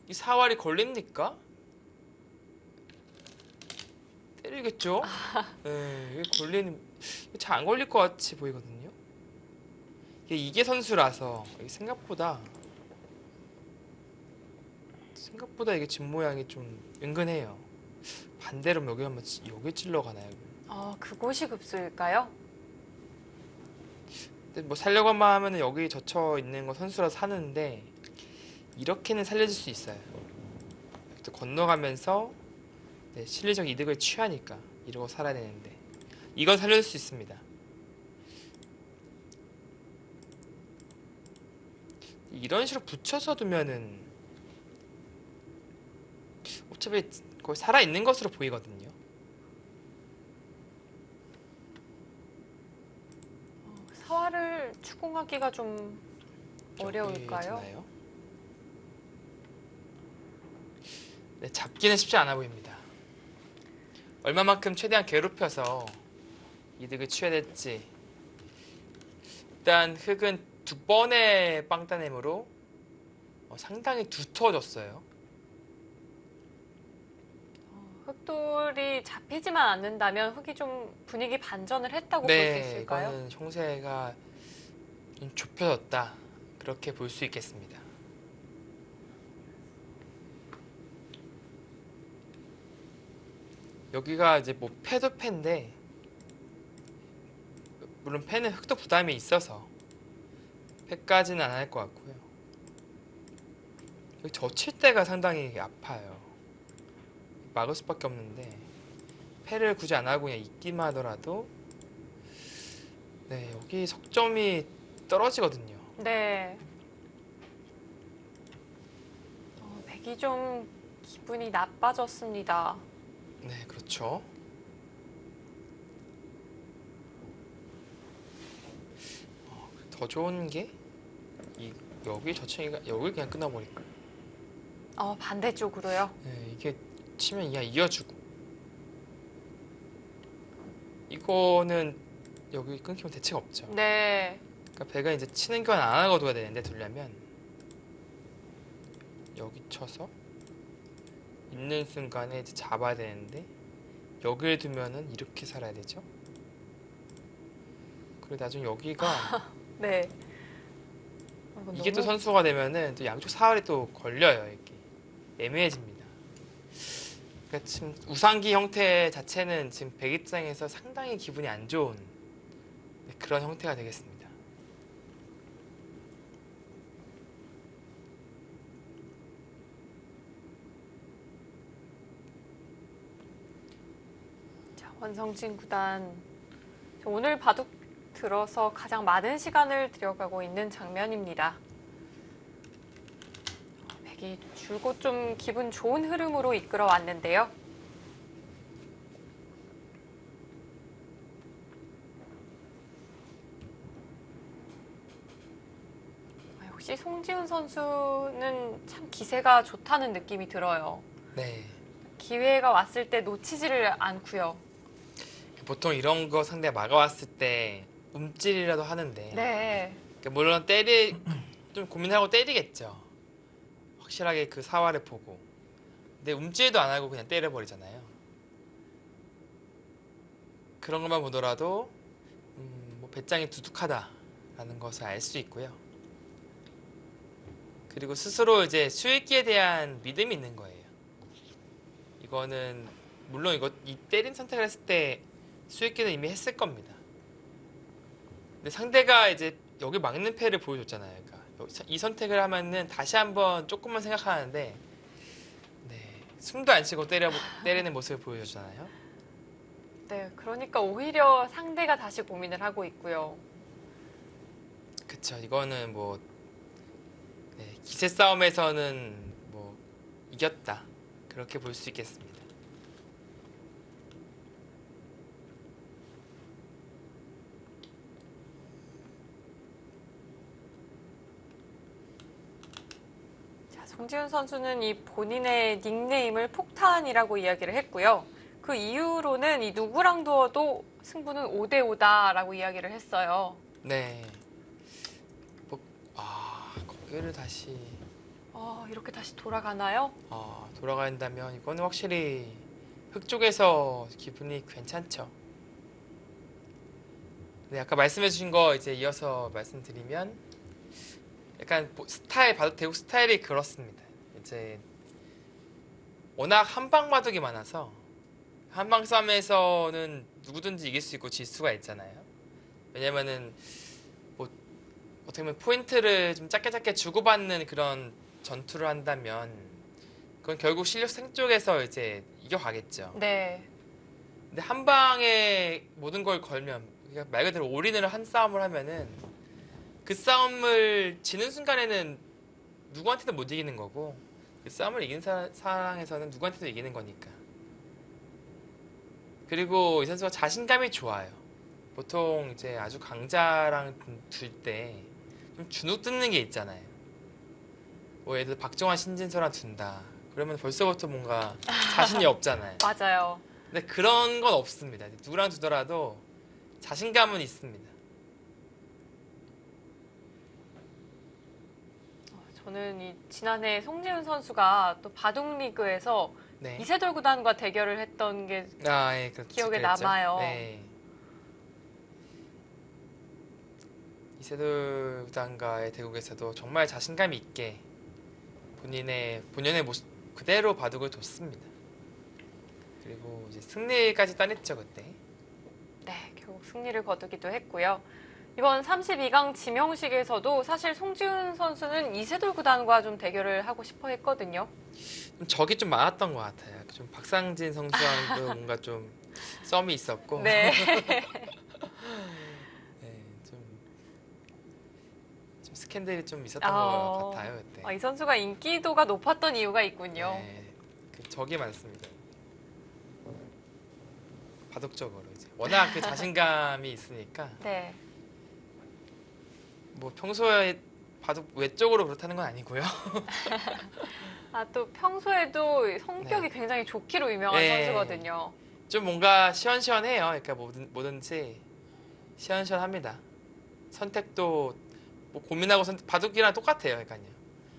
이 사활이 걸립니까? 때리겠죠? 네, 이게 잘 안 걸릴 것 같이 보이거든요. 이게 선수라서 이게 생각보다 이게 집 모양이 좀 은근해요. 반대로 여기 한번 여기 찔러 가나요? 그곳이 급소일까요? 근데 뭐 살려고 하면 여기 젖혀 있는 거 선수라서 사는데 이렇게는 살려줄 수 있어요. 또 건너가면서 네, 실리적 이득을 취하니까 이러고 살아야 되는데 이건 살려줄 수 있습니다. 이런 식으로 붙여서 두면은 어차피 거의 살아있는 것으로 보이거든요. 사활을 추궁하기가 좀 어려울까요? 되나요? 네, 잡기는 쉽지 않아 보입니다. 얼마만큼 최대한 괴롭혀서 이득을 취해야 될지. 일단 흙은 두 번의 빵따냄으로 상당히 두터워졌어요. 흑돌이 잡히지만 않는다면 흑이 좀 분위기 반전을 했다고 볼 수 네, 있을까요? 이거는 형세가 좀 좁혀졌다. 그렇게 볼 수 있겠습니다. 여기가 이제 뭐 패도 패인데 물론 패는 흑도 부담이 있어서 패까지는 안 할 것 같고요. 여기 젖힐 때가 상당히 아파요. 막을 수밖에 없는데 패를 굳이 안 하고 그냥 있기만 하더라도 네, 여기 석점이 떨어지거든요. 네. 백이 좀 기분이 나빠졌습니다. 네, 그렇죠. 더 좋은 게 여기 저층이가 여기 그냥 끊어버릴까. 반대쪽으로요. 네, 이게 치면 그냥 이어주고 이거는 여기 끊기면 대책 없죠. 네. 그러니까 배가 이제 치는 건 안 하고 둬야 되는데 두려면 여기 쳐서 있는 순간에 이제 잡아야 되는데 여기를 두면은 이렇게 살아야 되죠. 그리고 나중에 여기가 네. 이게 또 너무 선수가 되면은 또 양쪽 사활이 또 걸려요. 이렇게 애매해집니다. 그러니까 지금 우상기 형태 자체는 지금 백 입장에서 상당히 기분이 안 좋은 그런 형태가 되겠습니다. 자, 원성진 구단 오늘 바둑 들어서 가장 많은 시간을 들여가고 있는 장면입니다. 백이 줄곧 좀 기분 좋은 흐름으로 이끌어 왔는데요. 역시 송지훈 선수는 참 기세가 좋다는 느낌이 들어요. 네. 기회가 왔을 때 놓치지를 않고요. 보통 이런 거 상대 막아왔을 때 움찔이라도 하는데 네. 그러니까 물론 좀 고민하고 때리겠죠. 확실하게 그 사활을 보고. 근데 움찔도 안 하고 그냥 때려버리잖아요. 그런 것만 보더라도 뭐 배짱이 두둑하다라는 것을 알 수 있고요. 그리고 스스로 이제 수익기에 대한 믿음이 있는 거예요. 이거는 물론 이 때린 선택을 했을 때 수익기는 이미 했을 겁니다. 근데 상대가 이제 여기 막는 패를 보여줬잖아요. 그러니까 이 선택을 하면은 다시 한번 조금만 생각하는데, 네, 숨도 안 쉬고 때리는 모습을 보여줬잖아요. 네, 그러니까 오히려 상대가 다시 고민을 하고 있고요. 그쵸. 이거는 뭐 네, 기세 싸움에서는 뭐 이겼다, 그렇게 볼 수 있겠습니다. 자, 송지훈 선수는 이 본인의 닉네임을 폭탄이라고 이야기를 했고요. 그 이후로는 이 누구랑 두어도 승부는 5대5다라고 이야기를 했어요. 네. 거기를 다시 이렇게 다시 돌아가나요? 돌아간다면 이거는 확실히 흑 쪽에서 기분이 괜찮죠. 네, 아까 말씀해주신 거 이제 이어서 말씀드리면, 약간 대국 스타일이 그렇습니다. 이제 워낙 한방 바둑이 많아서 한방 싸움에서는 누구든지 이길 수 있고 질 수가 있잖아요. 왜냐면은 뭐 어떻게 보면 포인트를 좀 작게 주고받는 그런 전투를 한다면 그건 결국 실력 생 쪽에서 이제 이겨가겠죠. 네. 근데 한 방에 모든 걸 걸면, 그러니까 말 그대로 올인을 한 싸움을 하면은 그 싸움을 지는 순간에는 누구한테도 못 이기는 거고, 그 싸움을 이긴 상황에서는 누구한테도 이기는 거니까. 그리고 이 선수가 자신감이 좋아요. 보통 이제 아주 강자랑 둘 때 좀 주눅 드는 게 있잖아요. 뭐 예를 들어 박정환, 신진서랑 둔다. 그러면 벌써부터 뭔가 자신이 없잖아요. 맞아요. 근데 그런 건 없습니다. 누구랑 두더라도 자신감은 있습니다. 저는 이 지난해 송지훈 선수가 또 바둑 리그에서 네. 이세돌 구단과 대결을 했던 게 예, 기억에 그랬죠. 남아요. 네. 이세돌 구단과의 대국에서도 정말 자신감 있게 본연의 모습 그대로 바둑을 뒀습니다. 그리고 이제 승리까지 따냈죠, 그때. 네, 결국 승리를 거두기도 했고요. 이번 32강 지명식에서도 사실 송지훈 선수는 이세돌 구단과 좀 대결을 하고 싶어 했거든요. 적이 좀 많았던 것 같아요. 좀 박상진 선수와도 뭔가 좀 썸이 있었고. 네. 네, 좀 스캔들이 좀 있었던 것 같아요, 그때. 이 선수가 인기도가 높았던 이유가 있군요. 네, 그 적이 많습니다. 바둑적으로 이제 워낙 그 자신감이 있으니까. 네. 뭐 평소에 바둑 외적으로 그렇다는 건 아니고요. 또 평소에도 성격이 네. 굉장히 좋기로 유명한 네. 선수거든요. 좀 뭔가 시원시원해요. 그러니까 뭐든지 시원시원합니다. 선택도 뭐 고민하고 바둑이랑 똑같아요. 그러니까요.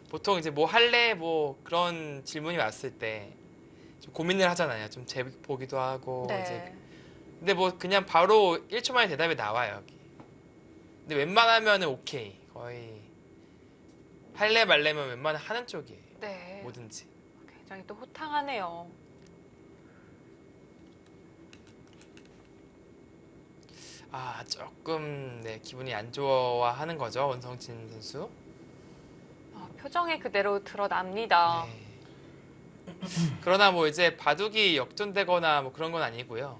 보통 이제 뭐 할래 뭐 그런 질문이 왔을 때 좀 고민을 하잖아요. 좀 재보기도 하고 네. 이제. 근데 뭐 그냥 바로 1초 만에 대답이 나와요, 여기. 근데 웬만하면은 오케이. 거의 할래 말래면 웬만하면 하는 쪽이에요. 네. 뭐든지. 굉장히 또 호탕하네요. 조금 네, 기분이 안 좋아하는 거죠, 원성진 선수. 표정에 그대로 드러납니다. 네. 그러나 뭐 이제 바둑이 역전되거나 뭐 그런 건 아니고요.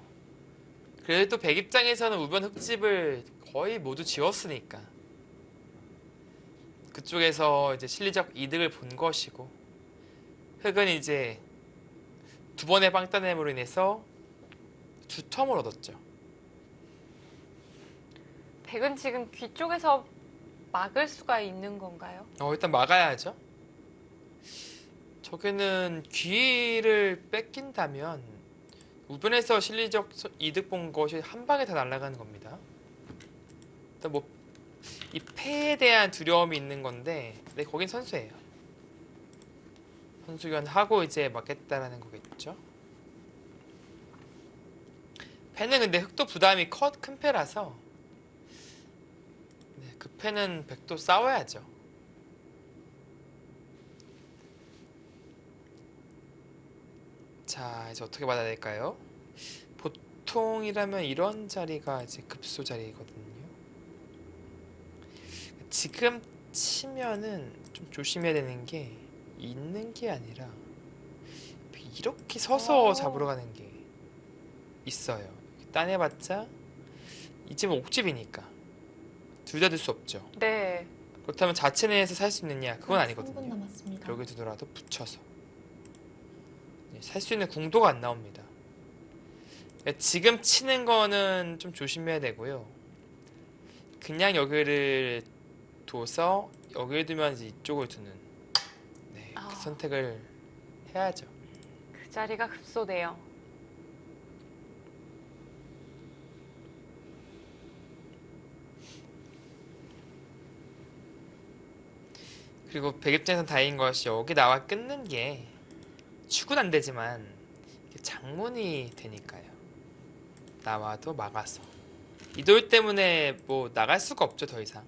그래도 백 입장에서는 우변 흑집을 거의 모두 지웠으니까 그쪽에서 이제 실리적 이득을 본 것이고, 흑은 이제 두 번의 빵따냄으로 인해서 두 텀을 얻었죠. 백은 지금 귀 쪽에서 막을 수가 있는 건가요? 일단 막아야죠. 저기는 귀를 뺏긴다면 우변에서 실리적 이득 본 것이 한 방에 다 날아가는 겁니다. 일단 뭐 이 패에 대한 두려움이 있는 건데, 네, 거긴 선수예요. 선수 교환하고 이제 맞겠다라는 거겠죠. 패는 근데 흑도 부담이 큰 패라서 네, 그 패는 백도 싸워야죠. 자, 이제 어떻게 받아야 될까요? 보통이라면 이런 자리가 이제 급소 자리거든요. 지금 치면은 좀 조심해야 되는 게 있는 게 아니라 이렇게 서서 잡으러 가는 게 있어요. 따내봤자 이 집은 옥집이니까 둘 다 들 수 없죠. 네. 그렇다면 자체 내에서 살 수 있느냐? 그건 3분 아니거든요. 남았습니다. 벽에 두더라도 붙여서 살 수 있는 궁도가 안 나옵니다. 지금 치는 거는 좀 조심해야 되고요. 그냥 여기를 둬서 여기를 두면 이제 이쪽을 두는 네, 그 선택을 해야죠. 그 자리가 급소네요. 그리고 백입장에선 다행인 것이 여기 나와 끊는 게 축은 안 되지만 장문이 되니까요. 나와도 막아서 이돌 때문에 뭐 나갈 수가 없죠. 더 이상.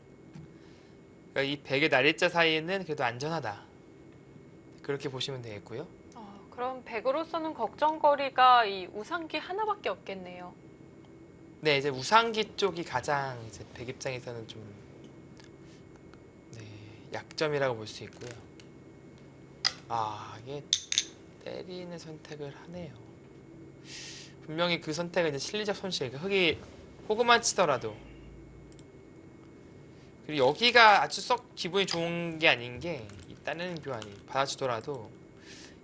그러니까 이 백의 날일자 사이에는 그래도 안전하다. 그렇게 보시면 되겠고요. 그럼 백으로서는 걱정거리가 이 우상기 하나밖에 없겠네요. 네, 이제 우상기 쪽이 가장 이제 백 입장에서는 좀 네, 약점이라고 볼 수 있고요. 이게 때리는 선택을 하네요. 분명히 그 선택은 이제 실리적 손실, 그러니까 흑이 호구만 치더라도. 그리고 여기가 아주 썩 기분이 좋은 게 아닌 게 이 따내는 교환이 받아주더라도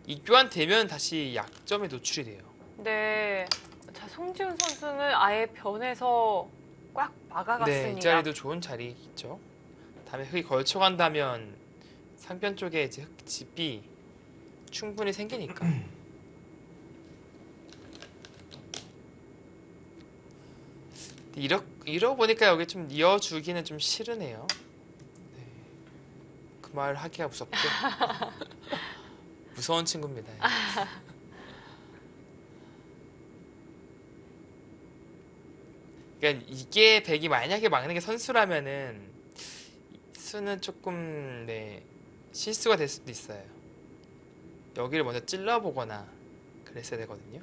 이 교환 되면 다시 약점에 노출이 돼요. 네. 자, 송지훈 선수는 아예 변해서 꽉 막아갔습니다. 네, 이 자리도 좋은 자리 있죠. 다음에 흑이 걸쳐간다면 상변 쪽에 이제 흑집이 충분히 생기니까. 이러고 보니까 여기 좀 이어주기는 좀 싫으네요. 네. 그 말 하기가 무섭죠. 무서운 친구입니다. 그러니까 이게 백이 만약에 막는 게 선수라면은 수는 조금 네, 실수가 될 수도 있어요. 여기를 먼저 찔러보거나 그랬어야 되거든요.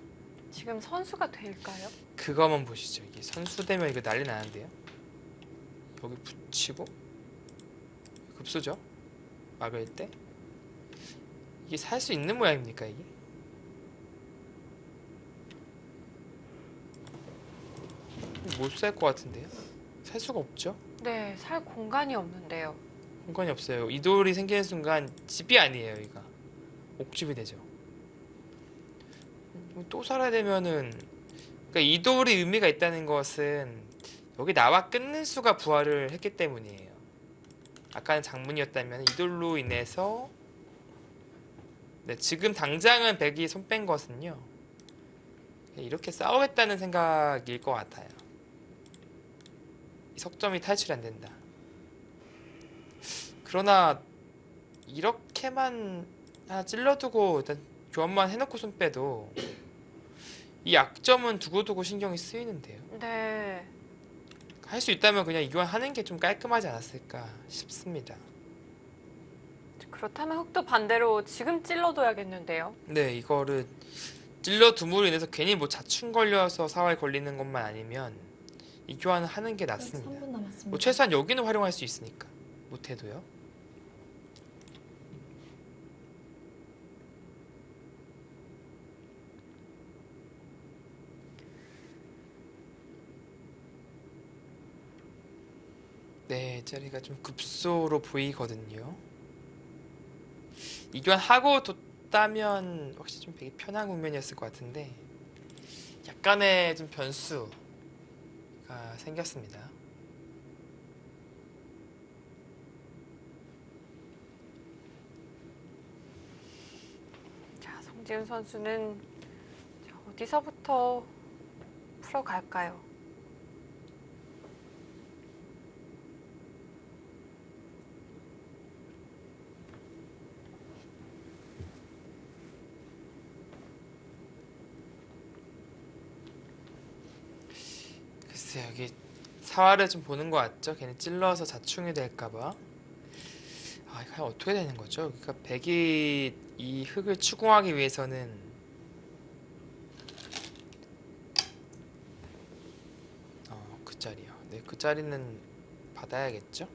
지금 선수가 될까요? 그거만 보시죠. 이게 선수 되면 이거 난리 나는데요. 여기 붙이고 급소죠. 막을 때 이게 살 수 있는 모양입니까 이게? 못 살 것 같은데요? 살 수가 없죠. 네, 살 공간이 없는데요. 공간이 없어요. 이 돌이 생기는 순간 집이 아니에요. 이가 옥집이 되죠. 또 살아야 되면은 그러니까 이 돌이 의미가 있다는 것은 여기 나와 끊는 수가 부활을 했기 때문이에요. 아까는 장문이었다면 이 돌로 인해서 네, 지금 당장은 백이 손 뺀 것은요. 이렇게 싸우겠다는 생각일 것 같아요. 이 석점이 탈출이 안 된다. 그러나 이렇게만 하나 찔러두고 일단 교환만 해놓고 손 빼도 이 약점은 두고두고 신경이 쓰이는데요. 네. 할 수 있다면 그냥 이 교환하는 게 좀 깔끔하지 않았을까 싶습니다. 그렇다면 흑도 반대로 지금 찔러둬야겠는데요. 네, 이거를 찔러둠으로 인해서 괜히 뭐 자충 걸려서 사활 걸리는 것만 아니면 이 교환을 하는 게 낫습니다. 3분 남았습니다. 뭐 최소한 여기는 활용할 수 있으니까 못해도요. 네, 자리가 좀 급소로 보이거든요. 이 교환 하고 뒀다면 확실히 좀 되게 편한 국면이었을 것 같은데 약간의 좀 변수가 생겼습니다. 자, 송지훈 선수는 어디서부터 풀어갈까요? 글쎄요, 여기 사활을 좀 보는 것 같죠? 괜히 찔러서 자충이 될까봐. 아, 이거 어떻게 되는 거죠? 그러니까 백이 이 흙을 추궁하기 위해서는 그 자리요. 네, 그 자리는 받아야겠죠?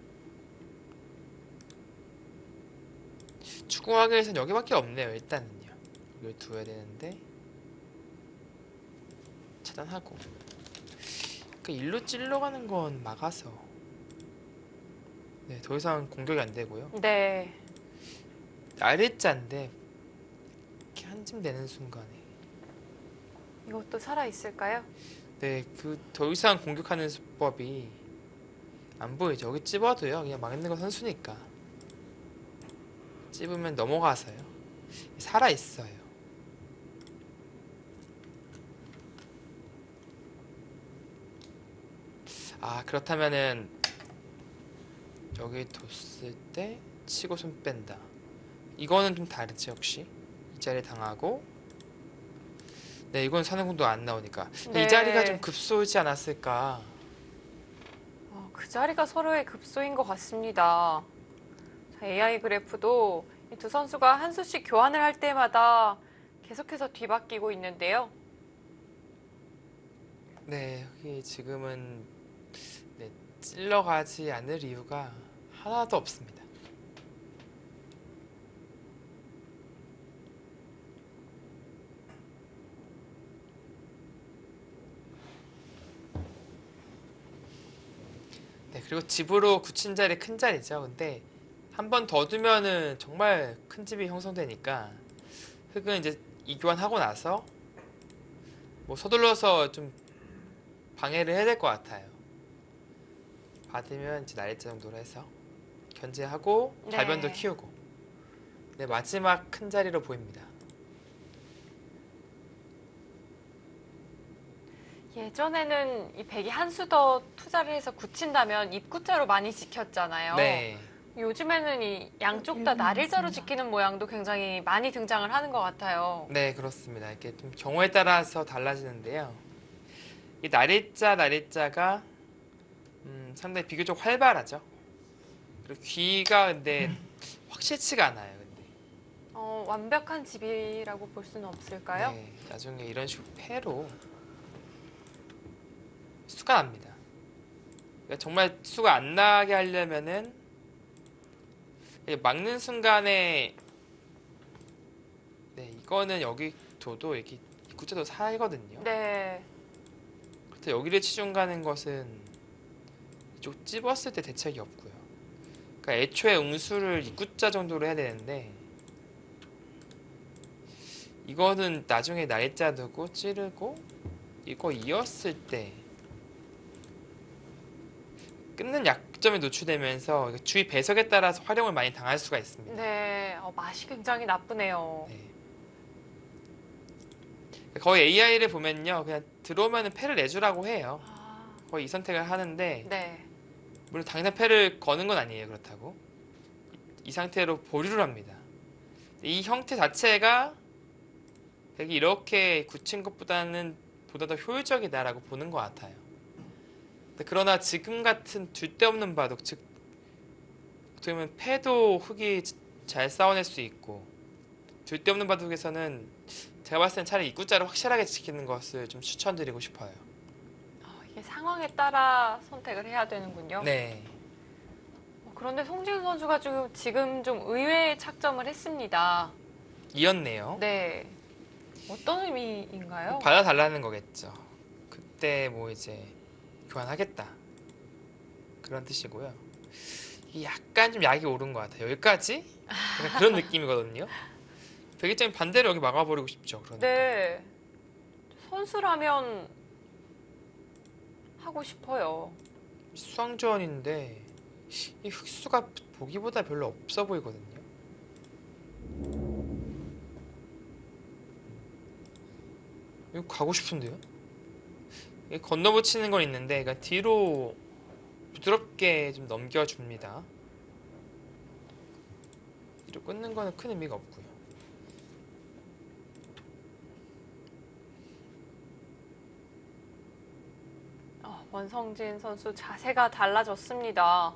추궁하기 위해서는 여기밖에 없네요. 일단은요. 여기 두어야 되는데 차단하고. 그 일로 찔러가는 건 막아서. 네, 더 이상 공격이 안 되고요. 네. 아랫자인데 이렇게 한쯤 되는 순간에 이것도 살아 있을까요? 네, 그 더 이상 공격하는 수법이 안 보이죠. 여기 찝어도요. 그냥 막는 건 선수니까. 찝으면 넘어가서요. 살아 있어요. 아, 그렇다면은 여기 뒀을 때 치고 손 뺀다. 이거는 좀 다르지 혹시? 이 자리 당하고 네, 이건 사냥꾼도 안 나오니까 네. 이 자리가 좀 급소이지 않았을까. 그 자리가 서로의 급소인 것 같습니다. 자, AI 그래프도 이 두 선수가 한 수씩 교환을 할 때마다 계속해서 뒤바뀌고 있는데요. 네, 여기 지금은 네, 찔러가지 않을 이유가 하나도 없습니다. 네, 그리고 집으로 굳힌 자리 큰 자리죠. 근데 한 번 더 두면은 정말 큰 집이 형성되니까 흙은 이제 이교환하고 나서 뭐 서둘러서 좀 방해를 해야 될 것 같아요. 받으면 이제 날짜 정도로 해서 견제하고 네. 달변도 키우고 네, 마지막 큰 자리로 보입니다. 예전에는 이 백이 한 수 더 투자를 해서 굳힌다면 입구자로 많이 지켰잖아요. 네, 요즘에는 이 양쪽 다 날일자로 지키는 모양도 굉장히 많이 등장을 하는 것 같아요. 네 그렇습니다. 이게 좀 경우에 따라서 달라지는데요. 이 날일자가 상당히 비교적 활발하죠. 그리고 귀가 근데 확실치가 않아요. 근데 완벽한 집이라고 볼 수는 없을까요? 네, 나중에 이런 식으로 패로 수가 납니다. 그러니까 정말 수가 안 나게 하려면은 막는 순간에 네 이거는 여기 둬도 이렇게 입구자도 살거든요. 네. 그래서 여기를 치중 가는 것은 이쪽 찝었을 때 대책이 없고요. 그러니까 애초에 응수를 입구자 정도로 해야 되는데 이거는 나중에 날짜 두고 찌르고 이거 이었을 때 끊는 약점에 노출되면서 이거 주위 배석에 따라서 활용을 많이 당할 수가 있습니다. 네. 맛이 굉장히 나쁘네요. 네. 거의 AI를 보면요, 그냥 들어오면 패를 내주라고 해요. 아, 거의 이 선택을 하는데 네. 물론 당장 패를 거는 건 아니에요. 그렇다고 이 상태로 보류를 합니다. 이 형태 자체가 되게 이렇게 굳힌 것보다는 보다 더 효율적이다라고 보는 것 같아요. 그러나 지금 같은 둘데없는 바둑, 즉 어떻게 보면 패도 흙이 잘 싸워낼 수 있고 둘데없는 바둑에서는 제가 봤을 땐 차라리 입구자를 확실하게 지키는 것을 좀 추천드리고 싶어요. 이게 상황에 따라 선택을 해야 되는군요. 네. 그런데 송지훈 선수가 지금 좀 의외의 착점을 했습니다. 이었네요. 네. 어떤 의미인가요? 받아달라는 거겠죠. 그때 뭐 이제 교환하겠다 그런 뜻이고요. 이게 약간 좀 약이 오른 것 같아요. 여기까지? 약간 그런 느낌이거든요. 백일장이 반대로 여기 막아버리고 싶죠. 그러니까. 네. 선수라면 하고 싶어요. 수상조언인데 이 흑수가 보기보다 별로 없어 보이거든요. 이거 가고 싶은데요? 이게 건너붙이는 건 있는데 그러니까 뒤로 부드럽게 좀 넘겨줍니다. 뒤로 끊는 거는 큰 의미가 없고요. 원성진 선수 자세가 달라졌습니다.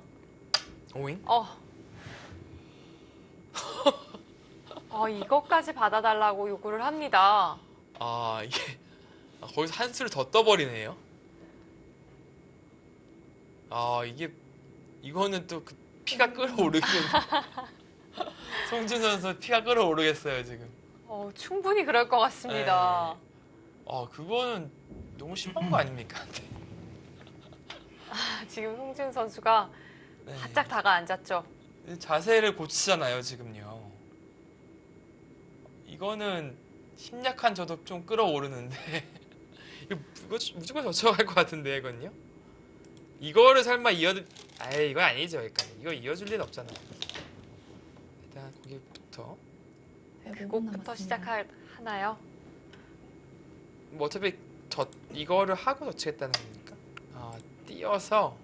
오잉? 이것까지 받아달라고 요구를 합니다. 아, 이게 거기서 한 수를 더 떠버리네요. 이거는 또 그 피가 끓어오르겠네. 송준 선수 피가 끓어오르겠어요, 지금. 충분히 그럴 것 같습니다. 그거는 너무 심한 거 아닙니까? 지금 송지훈 선수가 네. 바짝 다가앉았죠. 자세를 고치잖아요, 지금요. 이거는 힘 약한 저도 좀 끌어오르는데 이거 무조건 젖혀갈 것 같은데 이건요? 이거를 설마 이건 아니죠. 이거 이어줄 리는 없잖아요. 일단 거기부터 그곡부터 시작하나요? 뭐 어차피 이거를 하고 젖히겠다는 겁니까? 띄어서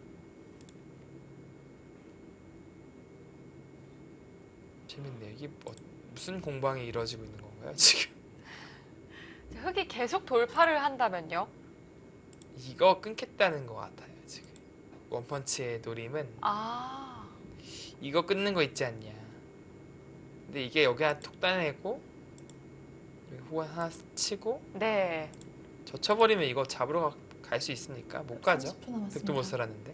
재밌네요. 이게 무슨 공방이 이루어지고 있는 건가요, 지금? 흑이 계속 돌파를 한다면요? 이거 끊겠다는 것 같아요, 지금. 원펀치의 노림은 이거 끊는 거 있지 않냐. 근데 이게 여기 하나 톡 따내고 여기 호흡 하나 치고 네. 젖혀버리면 이거 잡으러 갈 수 있습니까? 못 가죠. 30초 남았습니다. 백도 못 살았는데.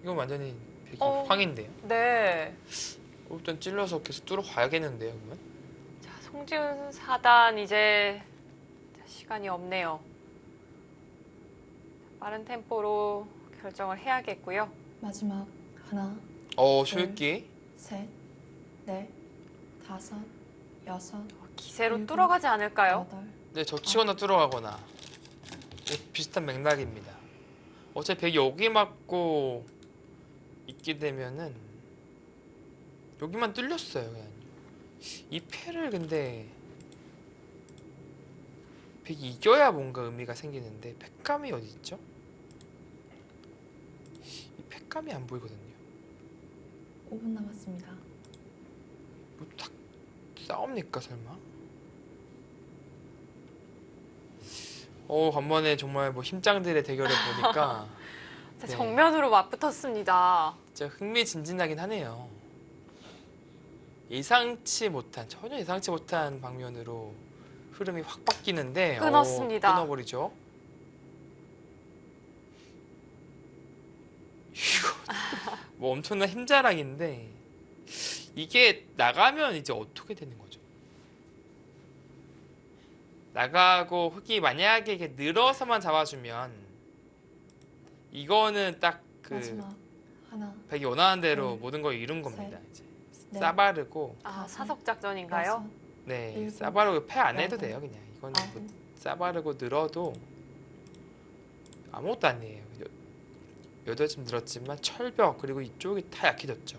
이거 완전히 백이 황인데요. 네. 일단 찔러서 계속 뚫어가야겠는데요, 그러면? 자, 송지훈 4단 이제 시간이 없네요. 빠른 템포로 결정을 해야겠고요. 마지막 하나, 쇼유기. 셋, 넷, 다섯, 여섯, 기세로 일곱, 뚫어가지 않을까요? 여덟. 네, 젖히거나 뚫어가거나. 비슷한 맥락입니다. 어차피 백이 여기 맞고 있게 되면은 여기만 뚫렸어요, 그냥. 이 패를 근데 백이 이겨야 뭔가 의미가 생기는데 패감이 어디 있죠? 이 패감이 안 보이거든요. 5분 남았습니다. 뭐 딱 싸웁니까 설마? 간만에 정말 뭐 힘짱들의 대결을 보니까 자, 네. 정면으로 맞붙었습니다. 진짜 흥미진진하긴 하네요. 전혀 예상치 못한 방면으로 흐름이 확 바뀌는데 끊었습니다. 끊어버리죠. 이거 뭐 엄청난 힘자랑인데 이게 나가면 이제 어떻게 되는 거죠? 나가고 흑이 만약에 이게 늘어서만 잡아주면 이거는 딱 그 마지막 하나, 백이 원하는 대로 둘, 모든 걸 이룬 겁니다. 이제 넷, 싸바르고 사석 작전인가요? 여섯, 네 일곱, 싸바르고 패 안 해도 여덟, 돼요. 그냥 이거는 뭐 아홉, 싸바르고 늘어도 아무것도 아니에요. 여덟쯤 늘었지만 철벽 그리고 이쪽이 다 약해졌죠.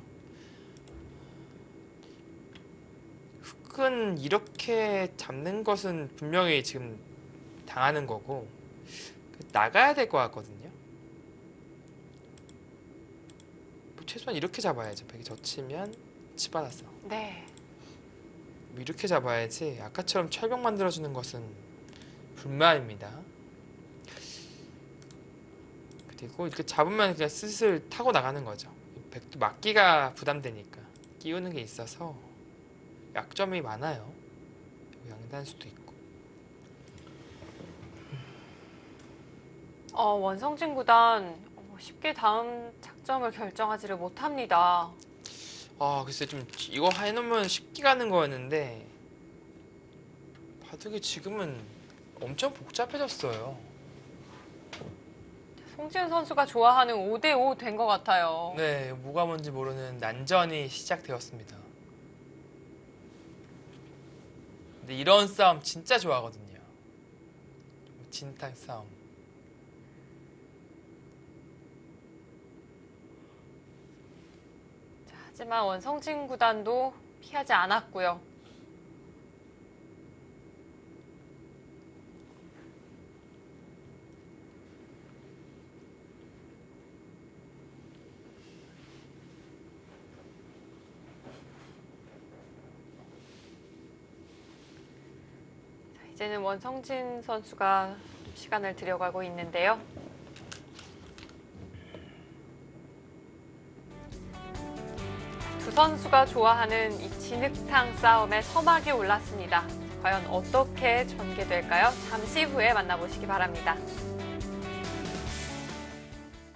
흑은 이렇게 잡는 것은 분명히 지금 당하는 거고 나가야 될 것 같거든요. 뭐 최소한 이렇게 잡아야죠. 백이 젖히면 치받았어. 네. 뭐 이렇게 잡아야지 아까처럼 철벽 만들어주는 것은 불만입니다. 그리고 이렇게 잡으면 그냥 슬슬 타고 나가는 거죠. 백도 막기가 부담되니까 끼우는 게 있어서 약점이 많아요. 양단수도 있고. 원성진 구단 쉽게 다음 작전을 결정하지를 못합니다. 글쎄 좀 이거 해놓으면 쉽게 가는 거였는데 바둑이 지금은 엄청 복잡해졌어요. 송지훈 선수가 좋아하는 5대5 된 것 같아요. 네, 뭐가 뭔지 모르는 난전이 시작되었습니다. 근데 이런 싸움 진짜 좋아하거든요. 진탕 싸움. 자, 하지만 원성진 구단도 피하지 않았고요. 이제는 원성진 선수가 시간을 들여가고 있는데요. 두 선수가 좋아하는 이 진흙탕 싸움에 서막이 올랐습니다. 과연 어떻게 전개될까요? 잠시 후에 만나보시기 바랍니다.